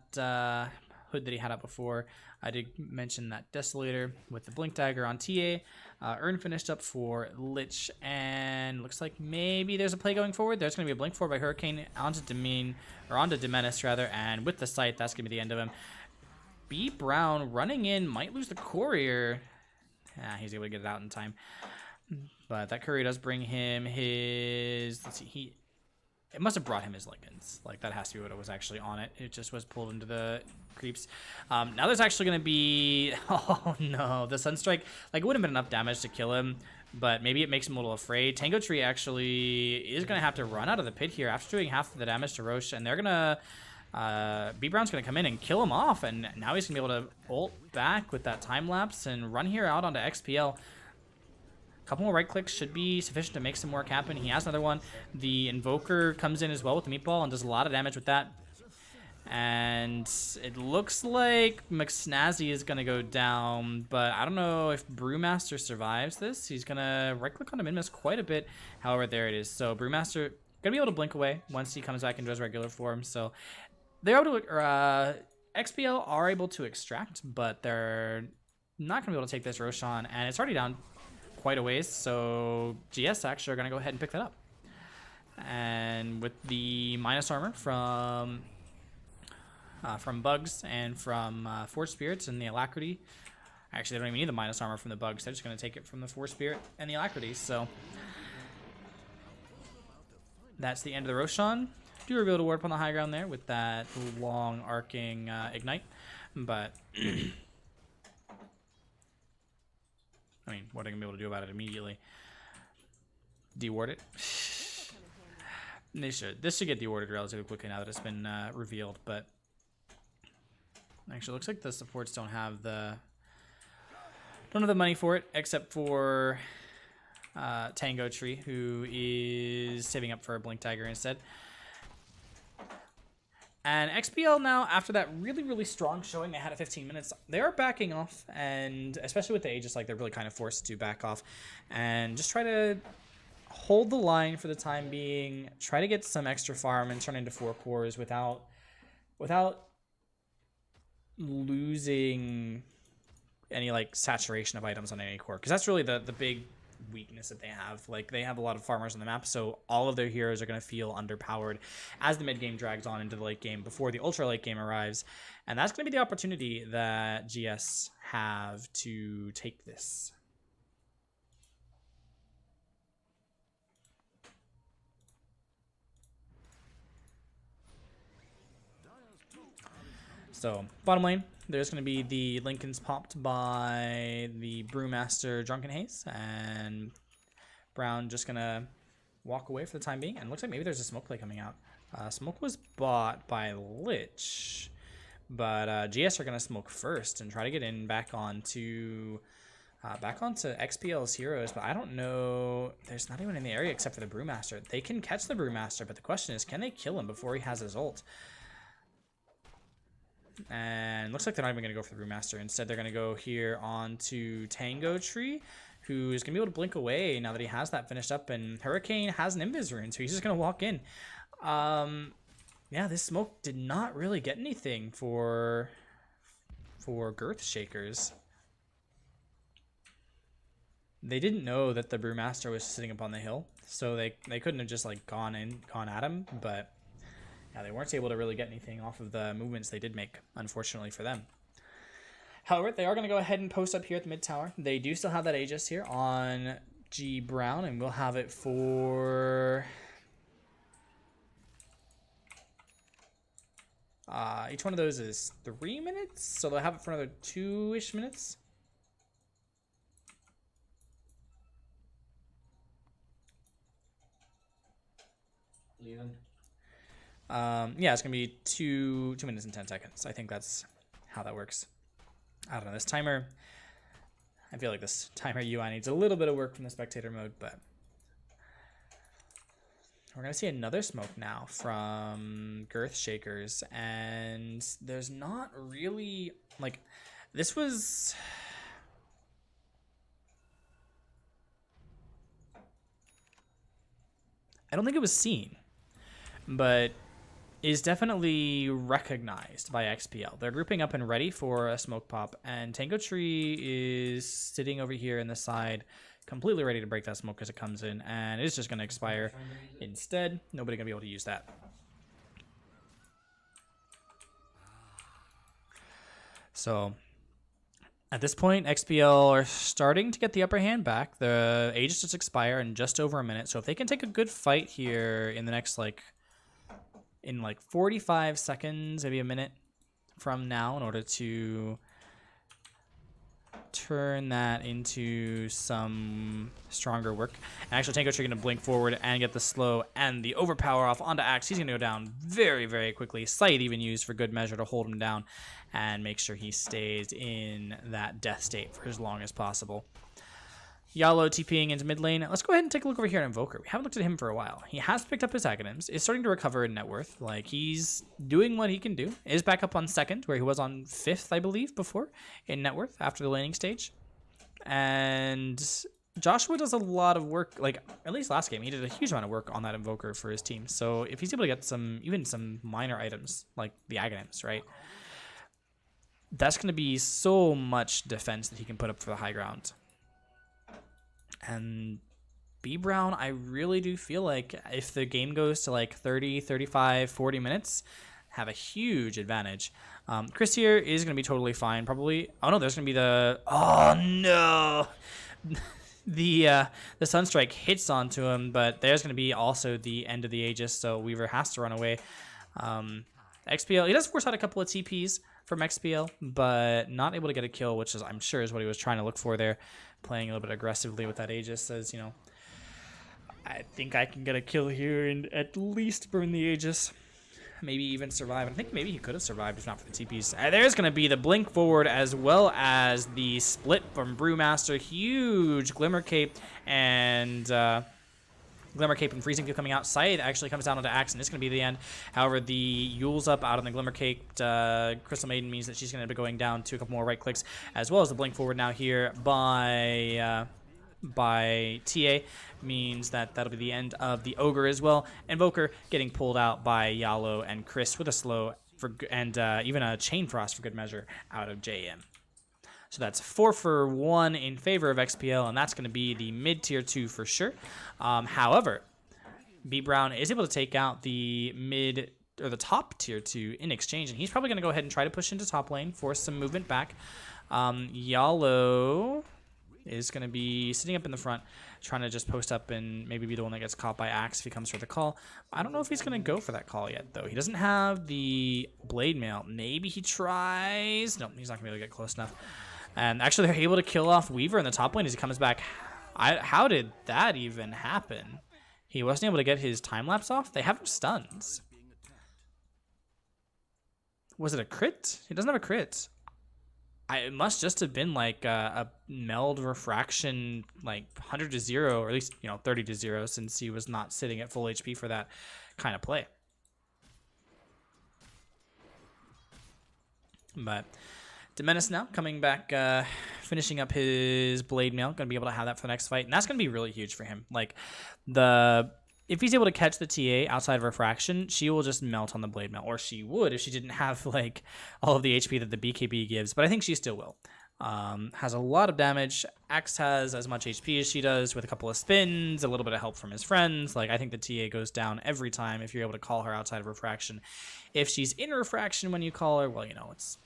hood that he had out before. I did mention that Desolator with the Blink Dagger on TA. Urn finished up for Lich, and looks like maybe there's a play going forward. There's going to be a Blink forward by Hurricane onto Demenis rather, and with the sight, that's going to be the end of him. B Brown running in, might lose the courier. He's able to get it out in time. But that courier does bring him his... let's see, it must have brought him his Linkens. Like, that has to be what it was actually on it. It just was pulled into the creeps. Now there's actually going to be... oh, no. The Sunstrike... like, it wouldn't have been enough damage to kill him, but maybe it makes him a little afraid. Tango Tree actually is going to have to run out of the pit here after doing half of the damage to Roche, and they're going to... B Brown's going to come in and kill him off, and now he's going to be able to ult back with that time lapse and run here out onto XPL. A couple more right clicks should be sufficient to make some work happen. He has another one. The Invoker comes in as well with the meatball and does a lot of damage with that. And it looks like McSnazzy is going to go down, but I don't know if Brewmaster survives this. He's going to right click on him and miss quite a bit. However, there it is. So Brewmaster going to be able to blink away once he comes back into his regular form. So they're able to, XPL are able to extract, but they're not going to be able to take this Roshan, and it's already down quite a ways, so GS actually are going to go ahead and pick that up. And with the minus armor from from bugs and from Force Spirits and the Alacrity. Actually, they don't even need the minus armor from the bugs. They're just going to take it from the Force Spirit and the Alacrity. So that's the end of the Roshan. Do reveal to warp on the high ground there with that long arcing ignite. But I mean, what are they going to be able to do about it immediately? Deward it? They should. This should get dewarded relatively quickly now that it's been revealed, but actually looks like the supports don't have the money for it, except for Tango Tree, who is saving up for a Blink Dagger instead. And XPL now, after that really, really strong showing they had at 15 minutes, they are backing off, and especially with the Aegis, like they're really kind of forced to back off and just try to hold the line for the time being, try to get some extra farm and turn into 4 cores without losing any like saturation of items on any core, because that's really the big weakness that they have. Like, they have a lot of farmers on the map, so all of their heroes are going to feel underpowered as the mid game drags on into the late game before the ultra late game arrives, and that's going to be the opportunity that GS have to take this. So, bottom lane, there's going to be the Lincolns popped by the Brewmaster Drunken Haze, and Brown just going to walk away for the time being. And it looks like maybe there's a smoke play coming out. Smoke was bought by Lich, but GS are going to smoke first and try to get in back onto XPL's heroes. But I don't know. There's not anyone in the area except for the Brewmaster. They can catch the Brewmaster, but the question is, can they kill him before he has his ult? And looks like they're not even going to go for the Brewmaster. Instead, they're going to go here onto Tango Tree, who's going to be able to blink away now that he has that finished up. And Hurricane has an Invis rune, so he's just going to walk in. Yeah, this smoke did not really get anything for Girth Shakers. They didn't know that the Brewmaster was sitting up on the hill, so they couldn't have just like gone at him, but yeah, they weren't able to really get anything off of the movements they did make, unfortunately for them. However, they are going to go ahead and post up here at the mid tower. They do still have that Aegis here on G Brown, and we'll have it for each one of those is 3 minutes, so they'll have it for another 2-ish minutes. Leaving. Yeah, it's gonna be 2 minutes and 10 seconds. I think that's how that works. I don't know, this timer, I feel like this timer UI needs a little bit of work from the spectator mode, but we're gonna see another smoke now from Girth Shakers, and there's not really, like, this was, I don't think it was seen, but is definitely recognized by XPL. They're grouping up and ready for a smoke pop, and Tango Tree is sitting over here in the side, completely ready to break that smoke as it comes in, and it's just going to expire. Instead, nobody going to be able to use that. So, at this point, XPL are starting to get the upper hand back. The Aegis just expire in just over a minute, so if they can take a good fight here in the next, in 45 seconds, maybe a minute from now, in order to turn that into some stronger work. And actually, Tango Tree going to blink forward and get the slow and the overpower off onto Axe. He's going to go down very, very quickly. Scythe even used for good measure to hold him down and make sure he stays in that death state for as long as possible. Yalo TPing into mid lane. Let's go ahead and take a look over here at Invoker. We haven't looked at him for a while. He has picked up his Aghanims, is starting to recover in net worth. Like, he's doing what he can do. Is back up on 2nd, where he was on 5th, I believe, before, in net worth after the laning stage. And Joshua does a lot of work, like, at least last game, he did a huge amount of work on that Invoker for his team. So if he's able to get even some minor items, like the Aghanims, right? That's going to be so much defense that he can put up for the high ground. And B Brown, I really do feel like if the game goes to 30, 35, 40 minutes, have a huge advantage. Chris here is going to be totally fine, probably. Oh no, there's going to be the... Oh no! The Sunstrike hits onto him, but there's going to be also the end of the Aegis, so Weaver has to run away. XPL, he does force out a couple of TPs from XPL, but not able to get a kill, which is, I'm sure, is what he was trying to look for there. Playing a little bit aggressively with that Aegis, says, you know, I think I can get a kill here and at least burn the Aegis. Maybe even survive. I think maybe he could have survived if not for the TPs. There's going to be the blink forward as well as the split from Brewmaster. Huge Glimmer Cape and Freezing Field coming out. Scythe actually comes down onto Axe, and it's going to be the end. However, the Yule's up out on the Glimmer Cape. Crystal Maiden means that she's going to be going down to a couple more right clicks, as well as the blink forward now here by TA means that that'll be the end of the Ogre as well. Invoker getting pulled out by Yalo and Chris with a slow and even a Chain Frost for good measure out of JM. So that's 4 for 1 in favor of XPL, and that's going to be the mid tier 2 for sure. However, B Brown is able to take out the mid or the top tier 2 in exchange, and he's probably going to go ahead and try to push into top lane, force some movement back. Yalo is going to be sitting up in the front, trying to just post up and maybe be the one that gets caught by Axe if he comes for the call. I don't know if he's going to go for that call yet, though. He doesn't have the Blade Mail. Maybe he tries. No, he's not going to be able to get close enough. And actually, they're able to kill off Weaver in the top lane as he comes back. How did that even happen? He wasn't able to get his time-lapse off? They have stuns. Was it a crit? He doesn't have a crit. It must just have been like a meld refraction, like 100 to 0, or at least 30 to 0, since he was not sitting at full HP for that kind of play. But Demenis now coming back, finishing up his Blade Mail, going to be able to have that for the next fight, and that's going to be really huge for him. Like if he's able to catch the TA outside of refraction, she will just melt on the Blade Mail, or she would if she didn't have like all of the HP that the BKB gives, but I think she still will. Has a lot of damage. Axe has as much HP as she does with a couple of spins, a little bit of help from his friends. Like, I think the TA goes down every time if you're able to call her outside of refraction. If she's in refraction when you call her, well, it's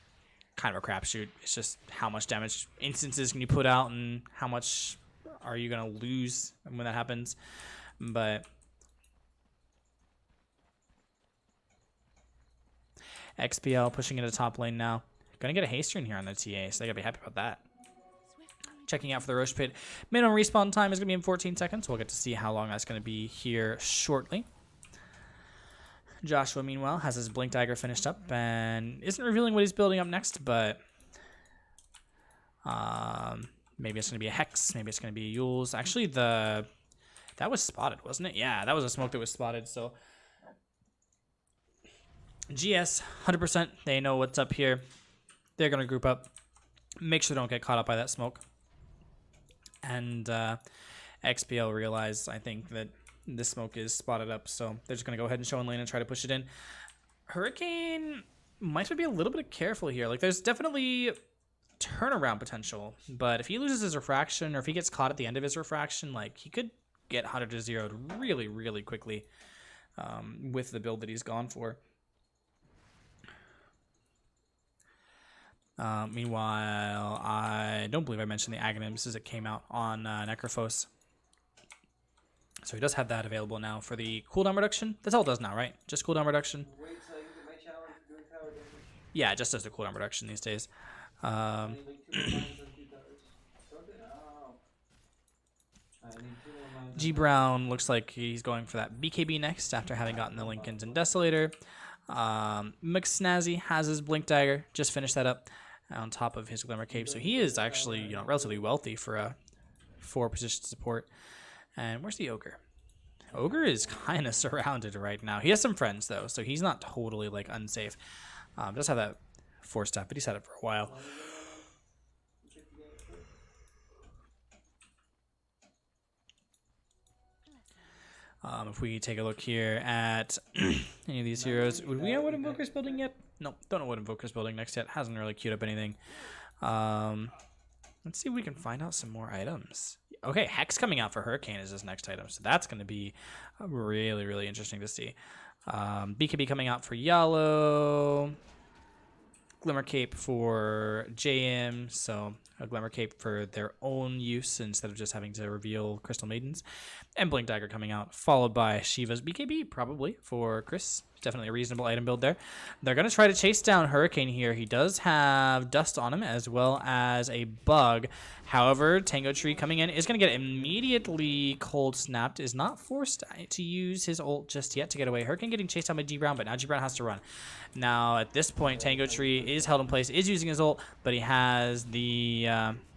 kind of a crapshoot. It's just how much damage instances can you put out and how much are you going to lose when that happens. But XPL pushing into top lane now. Gonna get a haster in here on the TA, so they gotta be happy about that. Checking out for the Roche Pit. Minimum respawn time is gonna be in 14 seconds. We'll get to see how long that's gonna be here shortly. Joshua, meanwhile, has his Blink Dagger finished up and isn't revealing what he's building up next, but maybe it's gonna be a Hex, maybe it's gonna be a Yule's. Actually, that was spotted, wasn't it? Yeah, that was a smoke that was spotted, so GS, 100%, they know what's up here. They're going to group up, make sure they don't get caught up by that smoke. And XPL realize, I think, that this smoke is spotted up, so they're just going to go ahead and show in lane and try to push it in. Hurricane might be a little bit careful here. Like, there's definitely turnaround potential, but if he loses his refraction, or if he gets caught at the end of his refraction, like, he could get 100 to 0'd really, really quickly with the build that he's gone for. Meanwhile, I don't believe I mentioned the Aghanim's as it came out on Necrophos. So he does have that available now for the cooldown reduction. That's all it does now, right? Just cooldown reduction? Wait till you get my challenge for doing tower damage. Yeah, it just does the cooldown reduction these days. I need like 2 more mines on 2 towers. Sort it out. I need 2 more mines on G Brown looks like he's going for that BKB next after having gotten the Lincolns and Desolator. McSnazzy has his Blink Dagger, just finished that up on top of his Glimmer Cape, so he is actually relatively wealthy for a 4-position support. And where's the Ogre? Ogre is kind of surrounded right now. He has some friends though, so he's not totally like unsafe. Does have that 4-step, but he's had it for a while. If we take a look here at any of these heroes, would we know what Invoker's building yet? No, don't know what Invoker's building next yet. Hasn't really queued up anything. Let's see if we can find out some more items. Okay, Hex coming out for Hurricane is his next item, so that's going to be really, really interesting to see. BKB coming out for Yellow. Glimmer Cape for JM, so a Glimmer Cape for their own use instead of just having to reveal Crystal Maidens. And Blink Dagger coming out, followed by Shiva's BKB, probably, for Chris. Definitely a reasonable item build there. They're going to try to chase down Hurricane here. He does have Dust on him as well as a Bug. However, Tango Tree coming in is going to get immediately cold snapped. Is not forced to use his ult just yet to get away. Hurricane getting chased down by G Brown, but now G Brown has to run. Now, at this point, Tango Tree is held in place, is using his ult, but he has the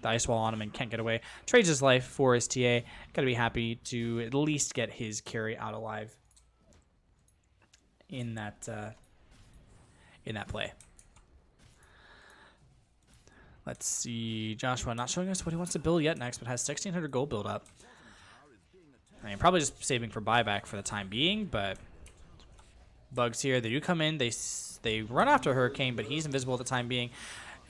Ice Wall on him and can't get away. Trades his life for his TA. Got to be happy to at least get his carry out alive in that play. Let's see. Joshua not showing us what he wants to build yet next, but has 1,600 gold build up. I mean, probably just saving for buyback for the time being, but Bugs here. They do come in. They run after Hurricane, but he's invisible at the time being.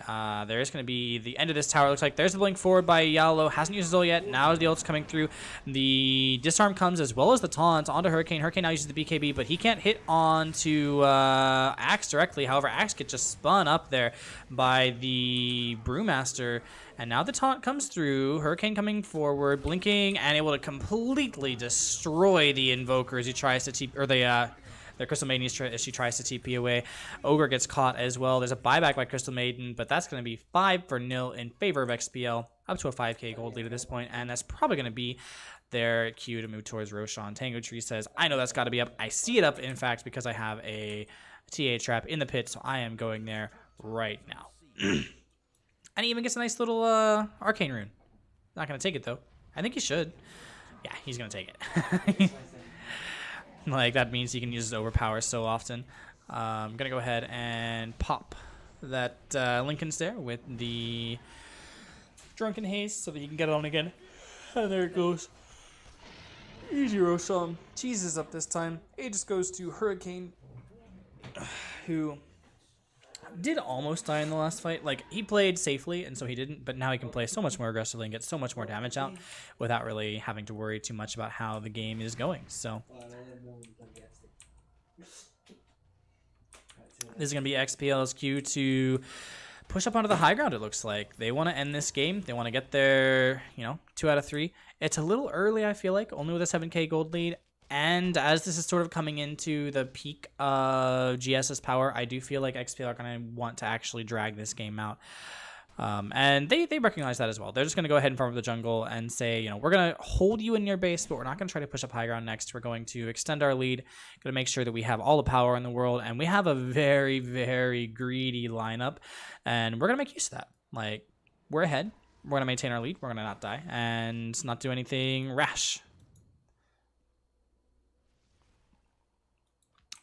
There is going to be the end of this tower. Looks like there's the blink forward by Yellow. Hasn't used his ult yet. Now the ult's coming through. The disarm comes as well as the taunt onto Hurricane. Hurricane now uses the BKB, but he can't hit onto Axe directly. However, Axe gets just spun up there by the Brewmaster. And now the taunt comes through. Hurricane coming forward, blinking, and able to completely destroy the Invoker as he tries to the Crystal Maiden as she tries to TP away. Ogre gets caught as well. There's a buyback by Crystal Maiden, but that's going to be 5-0 in favor of XPL, up to a 5k gold lead at this point, and that's probably going to be their cue to move towards Roshan. Tango Tree says, I know that's got to be up. I see it up, in fact, because I have a TA trap in the pit, so I am going there right now. And he even gets a nice little Arcane Rune. Not going to take it, though. I think he should. Yeah, he's going to take it. Like, that means he can use his overpower so often. I'm going to go ahead and pop that Lincoln's there with the Drunken Haste so that he can get it on again. And there it goes. Easy Roshan. Cheeses up this time. It just goes to Hurricane, who did almost die in the last fight. Like, he played safely, and so he didn't, but now he can play so much more aggressively and get so much more damage out without really having to worry too much about how the game is going. So this is going to be XPL's cue to push up onto the high ground, it looks like. They want to end this game. They want to get their, 2 out of 3. It's a little early, I feel like, only with a 7k gold lead. And as this is sort of coming into the peak of GS's power, I do feel like XPL are going to want to actually drag this game out. And they recognize that as well. They're just going to go ahead and farm up the jungle and say, we're going to hold you in your base, but we're not going to try to push up high ground next. We're going to extend our lead, going to make sure that we have all the power in the world, and we have a very, very greedy lineup, and we're going to make use of that. Like, we're ahead. We're going to maintain our lead. We're going to not die and not do anything rash.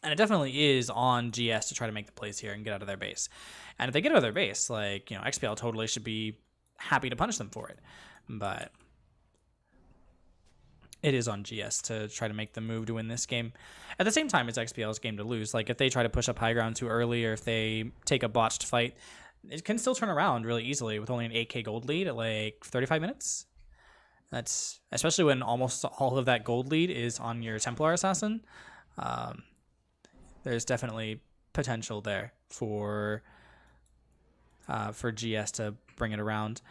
And it definitely is on GS to try to make the plays here and get out of their base. And if they get out of their base, XPL totally should be happy to punish them for it. But it is on GS to try to make the move to win this game. At the same time, it's XPL's game to lose. Like, if they try to push up high ground too early, or if they take a botched fight, it can still turn around really easily with only an 8k gold lead at 35 minutes. That's especially when almost all of that gold lead is on your Templar Assassin. There's definitely potential there for GS to bring it around.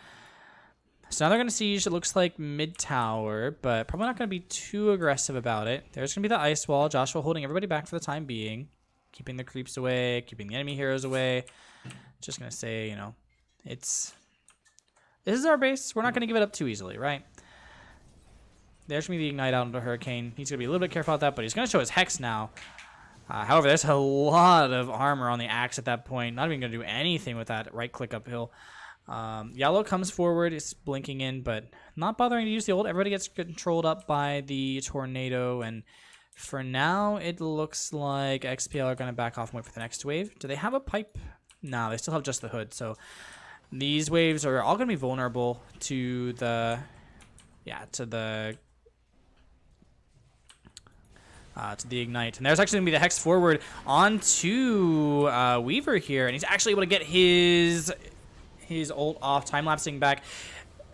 So now they're going to siege, it looks like, mid tower, but probably not going to be too aggressive about it. There's going to be the ice wall. Joshua holding everybody back for the time being, keeping the creeps away, keeping the enemy heroes away. Just going to say, this is our base. We're not going to give it up too easily, right? There's going to be the ignite out into Hurricane. He's going to be a little bit careful about that, but he's going to show his Hex now. However, there's a lot of armor on the Axe at that point. Not even going to do anything with that right-click uphill. Yellow comes forward, is blinking in, but not bothering to use the ult. Everybody gets controlled up by the tornado, and for now, it looks like XPL are going to back off and wait for the next wave. Do they have a pipe? No, they still have just the hood. So these waves are all going to be vulnerable to the ignite. And there's actually going to be the Hex forward onto Weaver here. And he's actually able to get his ult off, time-lapsing back.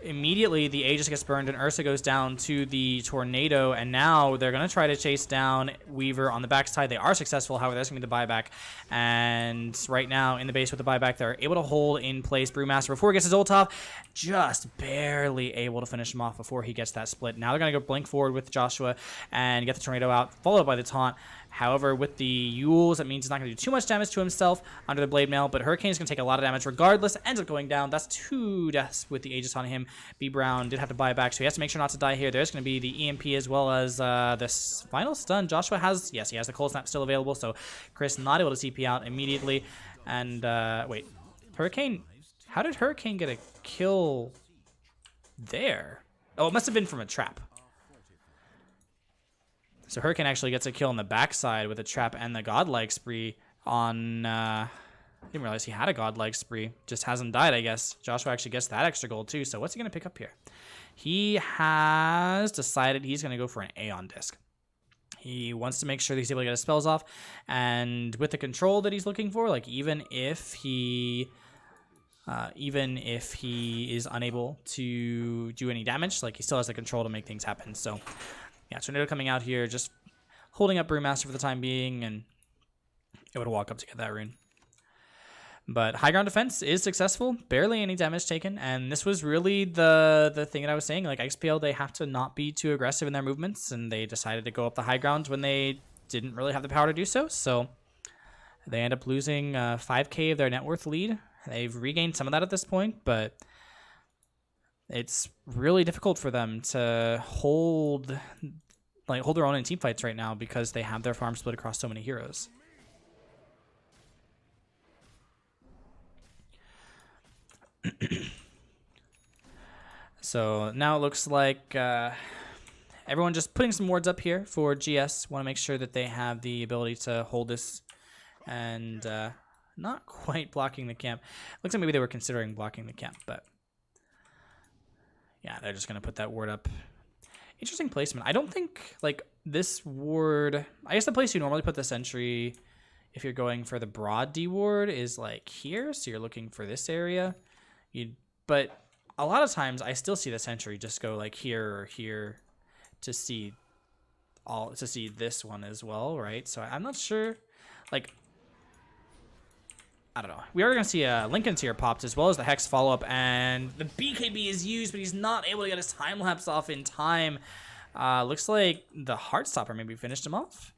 immediately the Aegis gets burned and Ursa goes down to the Tornado, and now they're going to try to chase down Weaver on the backside. They are successful, however, there's going to be the buyback, and right now in the base with the buyback, they're able to hold in place Brewmaster before he gets his ult off, just barely able to finish him off before he gets that split. Now they're going to go blink forward with Joshua and get the Tornado out, followed by the taunt. However, with the Yules, that means he's not going to do too much damage to himself under the Blade Mail, but Hurricane is going to take a lot of damage regardless. Ends up going down. That's 2 deaths with the Aegis on him. B Brown did have to buy back, so he has to make sure not to die here. There's going to be the EMP as well as this final stun. Joshua has, yes, he has the Cold Snap still available, so Chris not able to CP out immediately. And, wait, Hurricane, how did Hurricane get a kill there? Oh, it must have been from a trap. So Hurricane actually gets a kill on the backside with a trap and the godlike spree on... I didn't realize he had a godlike spree. Just hasn't died, I guess. Joshua actually gets that extra gold too. So what's he going to pick up here? He has decided he's going to go for an Aeon Disc. He wants to make sure that he's able to get his spells off. And with the control that he's looking for, like even if he is unable to do any damage, like he still has the control to make things happen. So... yeah, Tornado coming out here, just holding up Brewmaster for the time being, and able to walk up to get that rune. But high ground defense is successful, barely any damage taken, and this was really the thing that I was saying. Like XPL, they have to not be too aggressive in their movements, and they decided to go up the high ground when they didn't really have the power to do so. So they end up losing 5k of their net worth lead. They've regained some of that at this point, but it's really difficult for them to hold their own in team fights right now because they have their farm split across so many heroes. So now it looks like everyone just putting some wards up here for GS. Want to make sure that they have the ability to hold this and not quite blocking the camp. Looks like maybe they were considering blocking the camp, but yeah, they're just going to put that ward up. Interesting placement. I don't think, like, this ward... I guess the place you normally put the sentry, if you're going for the broad D ward, is, like, here. So you're looking for this area. But a lot of times, I still see the sentry just go, like, here or here to see this one as well, right? So I'm not sure. Like... I don't know. We are going to see Lincoln's here popped as well as the Hex follow-up, and the BKB is used, but he's not able to get his time-lapse off in time. Looks like the Heartstopper maybe finished him off.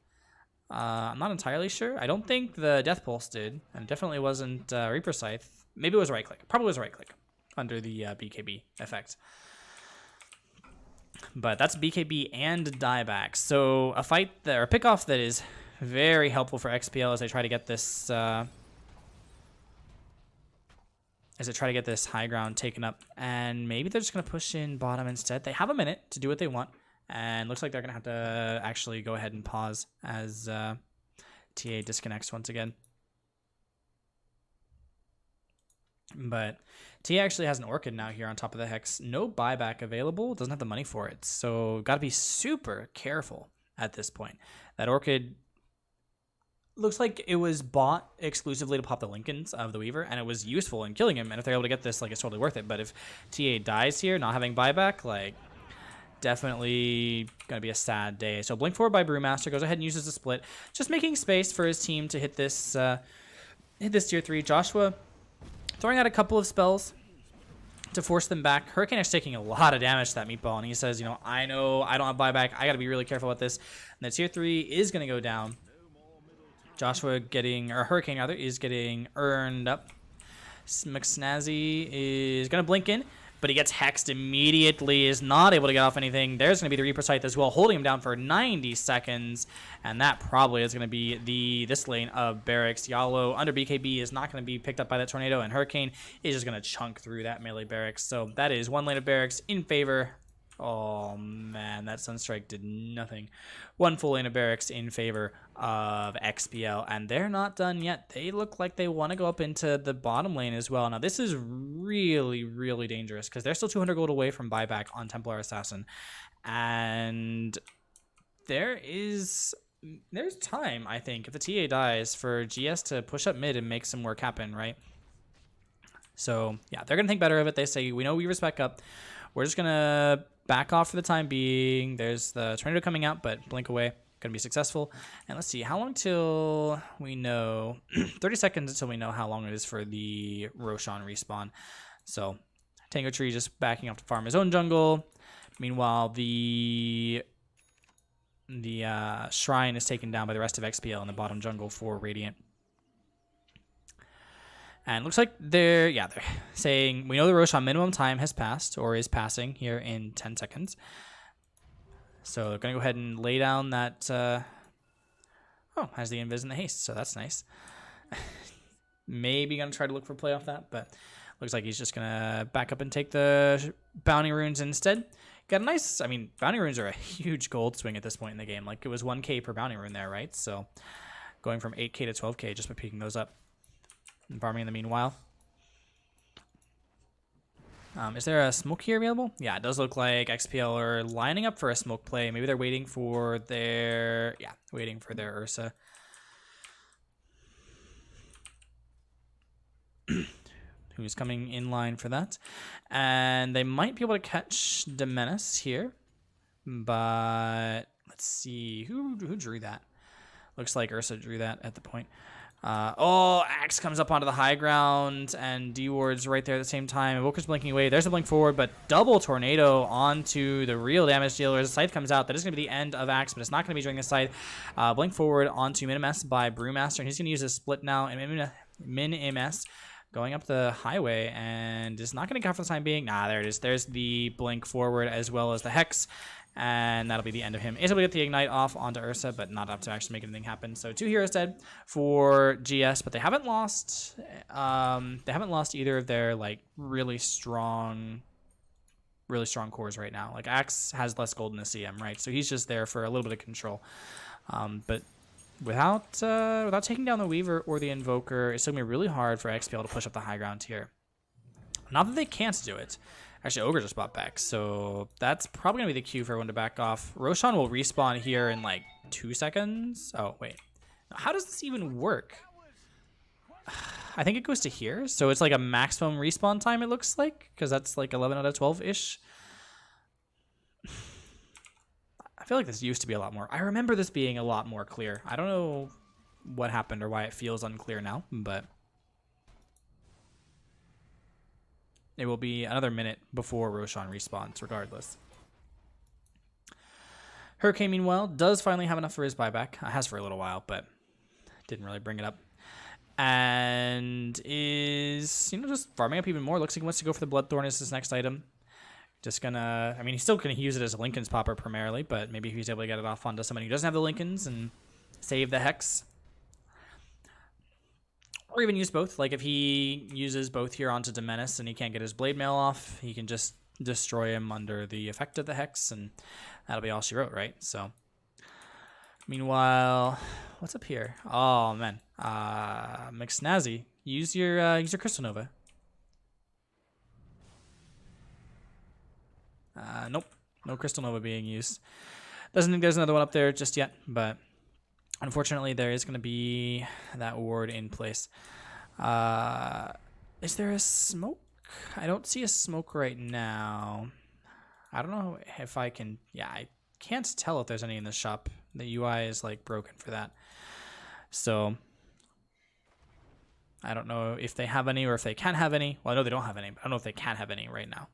I'm not entirely sure. I don't think the Death Pulse did, and it definitely wasn't Reaper Scythe. Maybe it was right-click. Probably was right-click under the BKB effect. But that's BKB and dieback. So a fight or a pick-off that is very helpful for XPL as they try to get this... high ground taken up, and maybe they're just going to push in bottom instead. They have a minute to do what they want, and looks like they're going to have to actually go ahead and pause as TA disconnects once again. But TA actually has an Orchid now here on top of the Hex. No buyback available, doesn't have the money for it, so got to be super careful at this point. That Orchid... looks like it was bought exclusively to pop the Lincolns of the Weaver, and it was useful in killing him, and if they're able to get this, like, it's totally worth it. But if TA dies here, not having buyback, like, definitely gonna be a sad day. So blink forward by Brewmaster, goes ahead and uses the split, just making space for his team to hit this tier 3. Joshua throwing out a couple of spells to force them back. Hurricane is taking a lot of damage to that meatball, and he says, you know I don't have buyback, I gotta be really careful with this. And the tier 3 is gonna go down. Joshua Hurricane rather, is getting earned up. McSnazzy is going to blink in, but he gets hexed immediately, is not able to get off anything. There's going to be the Reaper Scythe as well, holding him down for 90 seconds, and that probably is going to be this lane of Barracks. Yalo under BKB is not going to be picked up by that Tornado, and Hurricane is just going to chunk through that melee Barracks. So that is one lane of Barracks in favor. Oh man, that Sunstrike did nothing. One full lane of Barracks in favor of XPL, and they're not done yet. They look like they want to go up into the bottom lane as well. Now this is really, really dangerous because they're still 200 gold away from buyback on Templar Assassin, and there's time, I think, if the TA dies, for GS to push up mid and make some work happen, right? So yeah, they're gonna think better of it. They say, we know we respect up. we're just going to back off for the time being. There's the tornado coming out, but blink away. Going to be successful. And let's see, how long till we know? 30 seconds until we know how long it is for the Roshan respawn. So Tango Tree just backing off to farm his own jungle. Meanwhile, the shrine is taken down by the rest of XPL in the bottom jungle for Radiant. And it looks like they're saying, we know the Roshan minimum time has passed, or is passing here in 10 seconds. So they're going to go ahead and lay down that, has the invis and the haste, so that's nice. Maybe going to try to look for play off that, but looks like he's just going to back up and take the bounty runes instead. Got a nice, bounty runes are a huge gold swing at this point in the game. Like, it was 1k per bounty rune there, right? So going from 8k to 12k just by picking those up and farming in the meanwhile. Is there a smoke here available? Yeah, it does look like XPL are lining up for a smoke play. Maybe they're waiting for their, Ursa. Who's coming in line for that. And they might be able to catch Demenis here. But let's see. Who drew that? Looks like Ursa drew that at the point. Axe comes up onto the high ground, and D-Ward's right there at the same time. Evoker's blinking away. There's a blink forward, but double tornado onto the real damage dealer. As the scythe comes out, that is going to be the end of Axe, but it's not going to be during the scythe. Blink forward onto Min-MS by Brewmaster, and he's going to use his split now. And Min-MS going up the highway, and is not going to count for the time being. Nah, there it is. There's the blink forward as well as the Hex. And that'll be the end of him. Is able to get the Ignite off onto Ursa, but not enough to actually make anything happen. So 2 heroes dead for GS, but they haven't lost. They haven't lost either of their really strong cores right now. Like, Axe has less gold in the CM, right? So he's just there for a little bit of control. But without taking down the Weaver or the Invoker, it's going to be really hard for XPL to push up the high ground here. Not that they can't do it. Actually, Ogre just bought back, so that's probably going to be the cue for everyone to back off. Roshan will respawn here in 2 seconds. Oh, wait. How does this even work? I think it goes to here, so it's a maximum respawn time, it looks like, because that's 11 out of 12-ish. I feel like this used to be a lot more. I remember this being a lot more clear. I don't know what happened or why it feels unclear now, but it will be another minute before Roshan respawns, regardless. Hurricane, meanwhile, does finally have enough for his buyback. Has for a little while, but didn't really bring it up. And is, just farming up even more. Looks like he wants to go for the Bloodthorn as his next item. Just gonna, he's still gonna use it as a Lincoln's Popper primarily, but maybe if he's able to get it off onto somebody who doesn't have the Lincolns and save the Hex. Or even use both. Like, if he uses both here onto Demenis and he can't get his Blade Mail off, he can just destroy him under the effect of the Hex, and that'll be all she wrote, right? So, meanwhile, what's up here? Oh, man. McSnazzy, use your Crystal Nova. Nope. No Crystal Nova being used. Doesn't think there's another one up there just yet, but unfortunately, there is going to be that ward in place. Is there a smoke? I don't see a smoke right now. I don't know if I can... Yeah, I can't tell if there's any in the shop. The UI is, broken for that. So, I don't know if they have any or if they can have any. Well, I know they don't have any, but I don't know if they can have any right now.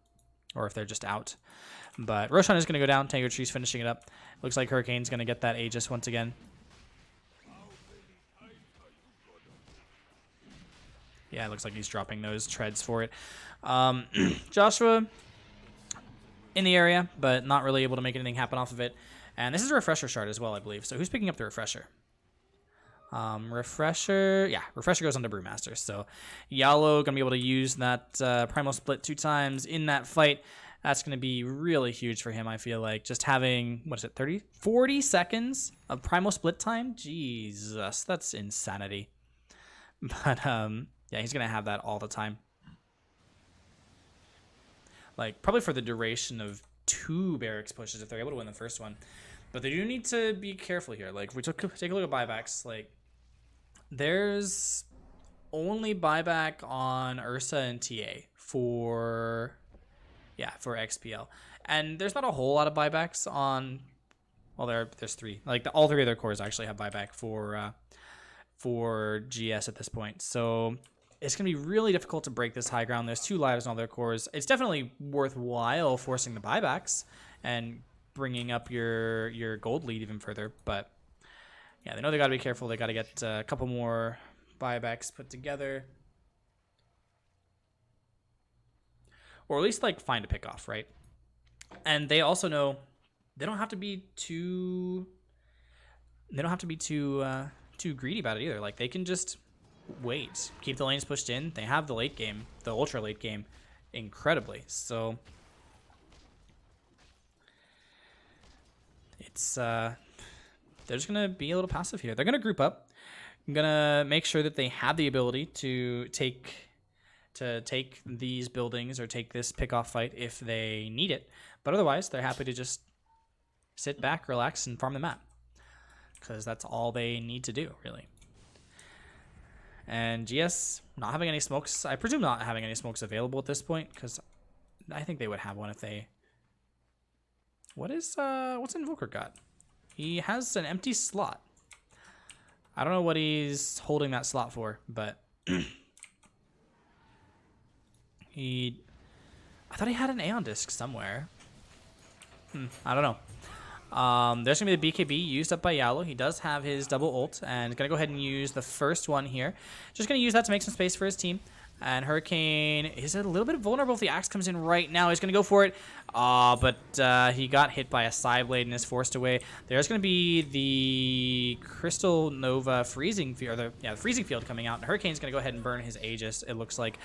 Or if they're just out. But Roshan is going to go down. Tango Tree's finishing it up. Looks like Hurricane's going to get that Aegis once again. Yeah, it looks like he's dropping those treads for it. Joshua in the area, but not really able to make anything happen off of it. And this is a Refresher shard as well, I believe. So who's picking up the Refresher? Refresher goes on to Brewmaster. So Yalo going to be able to use that Primal Split 2 times in that fight. That's going to be really huge for him, I feel like. Just having, 40 seconds of Primal Split time? Jesus, that's insanity. But, yeah, he's going to have that all the time. Probably for the duration of 2 barracks pushes if they're able to win the first one. But they do need to be careful here. If we take a look at buybacks, there's only buyback on Ursa and TA for Yeah, for XPL. And there's not a whole lot of buybacks on... Well, there's 3. Like, all 3 of their cores actually have buyback for GS at this point. So it's going to be really difficult to break this high ground. There's 2 lives on all their cores. It's definitely worthwhile forcing the buybacks and bringing up your gold lead even further. But yeah, they know they got to be careful. They got to get a couple more buybacks put together. Or at least, like, find a pick-off, right? And they also know they don't have to be too... They don't have to be too greedy about it either. Like, they can just wait, keep the lanes pushed in. They have the late game, the ultra late game, incredibly. So it's they're just gonna be a little passive here. They're gonna group up. I'm gonna make sure that they have the ability to take these buildings or take this pick-off fight if they need it. But otherwise, they're happy to just sit back, relax, and farm the map. Because that's all they need to do, really. And GS not having any smokes. I presume not having any smokes available at this point, because I think they would have one if they... what's Invoker got? He has an empty slot. I don't know what he's holding that slot for, but... I thought he had an Aeon disc somewhere. I don't know. There's going to be the BKB used up by Yalo. He does have his double ult, and going to go ahead and use the first one here. Just going to use that to make some space for his team. And Hurricane is a little bit vulnerable if the axe comes in right now. He's going to go for it. But he got hit by a side blade and is forced away. There's going to be the Crystal Nova freezing field, the freezing field coming out. And Hurricane's going to go ahead and burn his Aegis. It looks like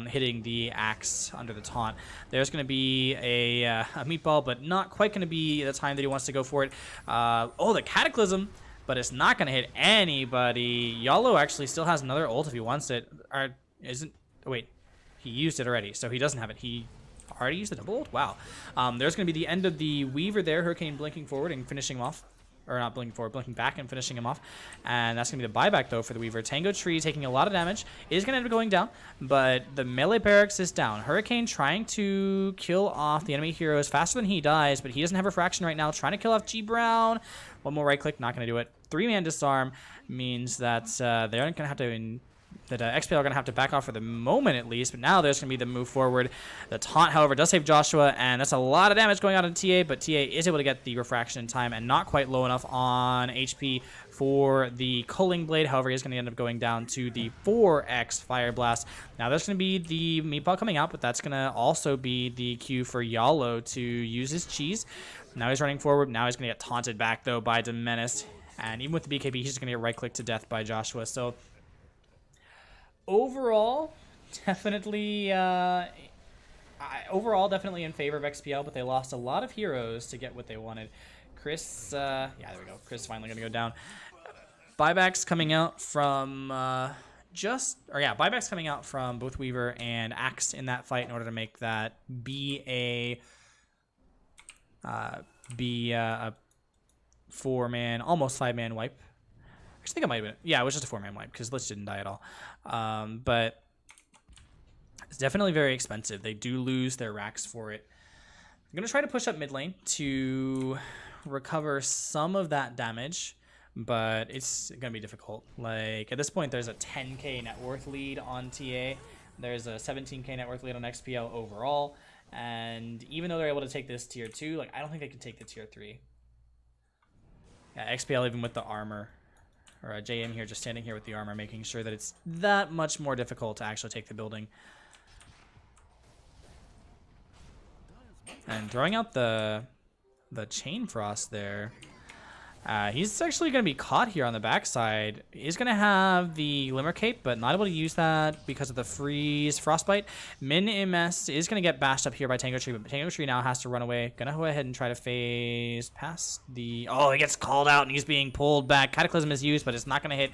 hitting the axe under the taunt. There's going to be a meatball, but not quite going to be the time that he wants to go for it. The Cataclysm. But it's not going to hit anybody. Yalo actually still has another ult if he wants it. Wait, he used it already, so he doesn't have it. He already used the double ult? Wow. There's going to be the end of the Weaver there. Hurricane blinking forward and finishing him off. Or not blinking forward, blinking back and finishing him off. And that's going to be the buyback, though, for the Weaver. Tango Tree taking a lot of damage. It is going to end up going down, but the melee barracks is down. Hurricane trying to kill off the enemy heroes faster than he dies, but he doesn't have a fraction right now. Trying to kill off G Brown. One more right click, not going to do it. 3-man disarm means that they're going to have to... XP are going to have to back off for the moment at least, but now there's going to be the move forward. The taunt, however, does save Joshua, and that's a lot of damage going on to TA, but TA is able to get the refraction in time and not quite low enough on HP for the Culling Blade. However, he's going to end up going down to the 4x Fire Blast. Now there's going to be the meatball coming out, but that's going to also be the cue for Yalo to use his cheese. Now he's running forward. Now he's going to get taunted back, though, by Demenis, and even with the BKB, he's just going to get right-clicked to death by Joshua. So overall, definitely in favor of XPL, but they lost a lot of heroes to get what they wanted. Chris, there we go. Chris finally going to go down. Buybacks coming out from buybacks coming out from both Weaver and Axe in that fight in order to make that be a 4-man, almost 5-man wipe. I think it might have been. Yeah, it was just a 4-man wipe because Lich didn't die at all. But it's definitely very expensive. They do lose their racks for it. I'm going to try to push up mid lane to recover some of that damage, but it's going to be difficult. Like, at this point, there's a 10k net worth lead on TA. There's a 17k net worth lead on XPL overall. And even though they're able to take this tier 2, like, I don't think they can take the tier 3. Yeah, XPL even with the armor. Or JM here just standing here with the armor, making sure that it's that much more difficult to actually take the building. And throwing out the Chain Frost there. He's actually going to be caught here on the backside. He's going to have the Glimmer Cape, but not able to use that because of the freeze Frostbite. Min MS is going to get bashed up here by Tango Tree, but Tango Tree now has to run away. Going to go ahead and try to phase past the... Oh, he gets called out and he's being pulled back. Cataclysm is used, but it's not going to hit.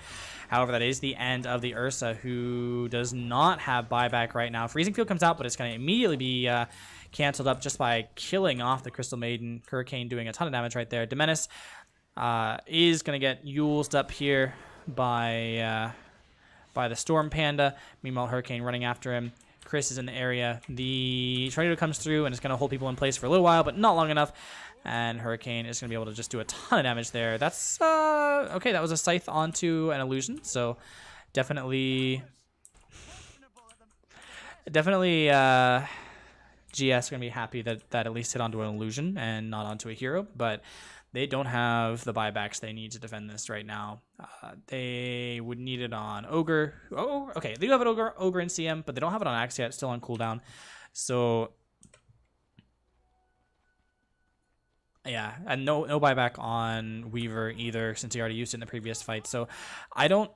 However, that is the end of the Ursa, who does not have buyback right now. Freezing Field comes out, but it's going to immediately be canceled up just by killing off the Crystal Maiden. Hurricane doing a ton of damage right there. Demenis is going to get Yuled up here by the Storm Panda. Meanwhile, Hurricane running after him. Chris is in the area. The tornado comes through and it's going to hold people in place for a little while, but not long enough. And Hurricane is going to be able to just do a ton of damage there. That's, okay, that was a Scythe onto an Illusion. So definitely, GS are going to be happy that that at least hit onto an Illusion and not onto a hero. But they don't have the buybacks they need to defend this right now. They would need it on Ogre. Oh, okay. They do have an Ogre in CM, but they don't have it on Axe yet. It's still on cooldown. So, yeah. And no buyback on Weaver either, since he already used it in the previous fight. So, I don't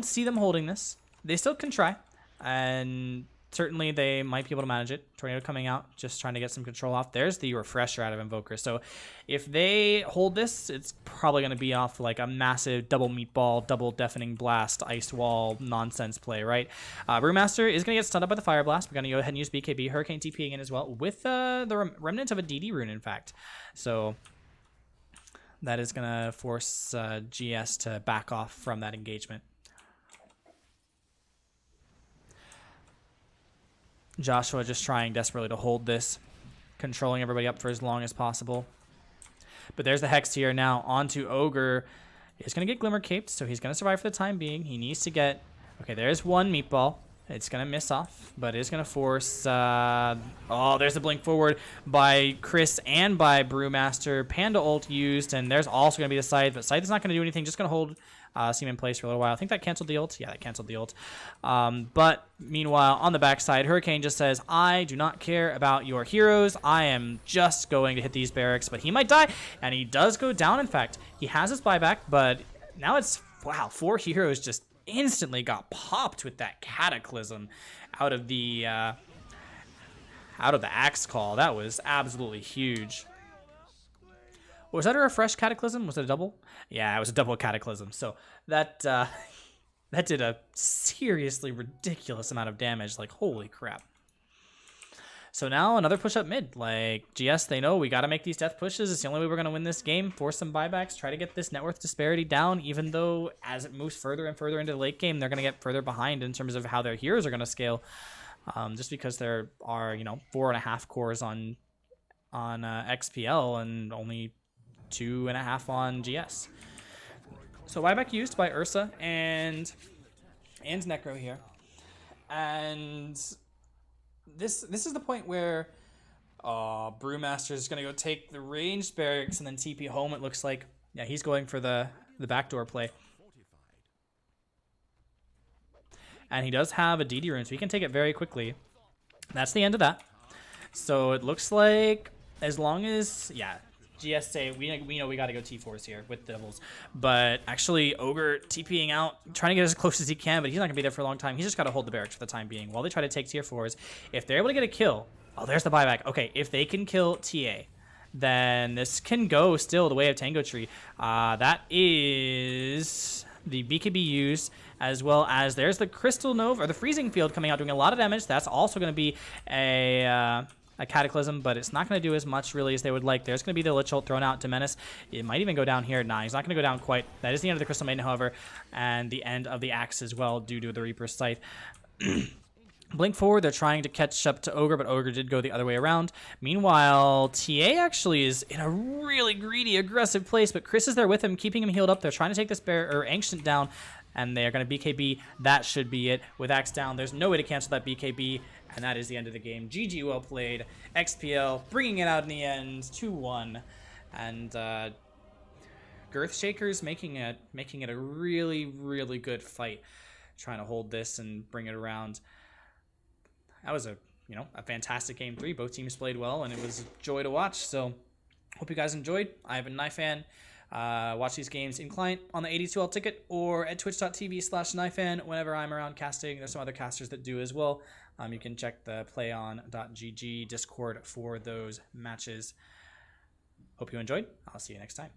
see them holding this. They still can try. And certainly they might be able to manage it. Tornado coming out, just trying to get some control off. There's the refresher out of Invoker. So if they hold this, it's probably going to be off like a massive double meatball, double deafening blast, ice wall nonsense play, right? Brewmaster is going to get stunned up by the fire blast. We're going to go ahead and use BKB, Hurricane TPing in as well, with the remnant of a DD rune, in fact. So that is going to force GS to back off from that engagement. Joshua just trying desperately to hold this, controlling everybody up for as long as possible. But there's the Hex here now onto Ogre. He's going to get Glimmer Caped, so he's going to survive for the time being. He needs to get... Okay, there's one Meatball. It's going to miss off, but it is going to force... Oh, there's the blink forward by Chris and by Brewmaster. Panda ult used, and there's also going to be the Scythe, but Scythe is not going to do anything, just going to hold... Seam in place for a little while. I think that canceled the ult. Yeah, that canceled the ult. But meanwhile, on the backside, Hurricane just says, I do not care about your heroes. I am just going to hit these barracks, but he might die. And he does go down, in fact. He has his buyback, but now it's, wow, 4 heroes just instantly got popped with that Cataclysm out of the Axe Call. That was absolutely huge. Was that a refresh Cataclysm? Was it a double? Yeah, it was a double Cataclysm. So that that did a seriously ridiculous amount of damage. Like, holy crap. So now another push up mid. Like, GS, they know we got to make these death pushes. It's the only way we're going to win this game. Force some buybacks. Try to get this net worth disparity down, even though as it moves further and further into the late game, they're going to get further behind in terms of how their heroes are going to scale. Just because there are, 4.5 cores on XPL and only 2.5 on GS. So buyback used by Ursa and Necro here. And this is the point where Brewmaster is going to go take the ranged barracks and then TP home, it looks like. Yeah, he's going for the backdoor play. And he does have a DD rune, so he can take it very quickly. That's the end of that. So it looks like as long as... Yeah, GS say, we know we got to go T4s here with Devils. But actually, Ogre TPing out, trying to get as close as he can, but he's not going to be there for a long time. He's just got to hold the barracks for the time being while they try to take tier 4s. If they're able to get a kill... Oh, there's the buyback. Okay, if they can kill TA, then this can go still the way of Tango Tree. That is the BKB used, as well as there's the Crystal Nova, or the Freezing Field coming out, doing a lot of damage. That's also going to be a Cataclysm, but it's not going to do as much really as they would like. There's going to be the Lich Ult thrown out to Menace. It might even go down here. Nah, he's not going to go down quite. That is the end of the Crystal Maiden, however, and the end of the Axe as well due to the Reaper's Scythe. Blink forward, they're trying to catch up to Ogre, but Ogre did go the other way around. Meanwhile, TA actually is in a really greedy, aggressive place, but Chris is there with him, keeping him healed up. They're trying to take this Ancient down, and they're going to BKB. That should be it. With Axe down, there's no way to cancel that BKB, and that is the end of the game. GG, well played. XPL bringing it out in the end, 2-1. And Girth Shakers making it a really, really good fight, trying to hold this and bring it around. That was a fantastic game 3. Both teams played well, and it was a joy to watch. So, hope you guys enjoyed. I have a KnifeFan. Watch these games in client on the AD2L ticket or at twitch.tv/KnifeFan whenever I'm around casting. There's some other casters that do as well. You can check the playon.gg Discord for those matches. Hope you enjoyed. I'll see you next time.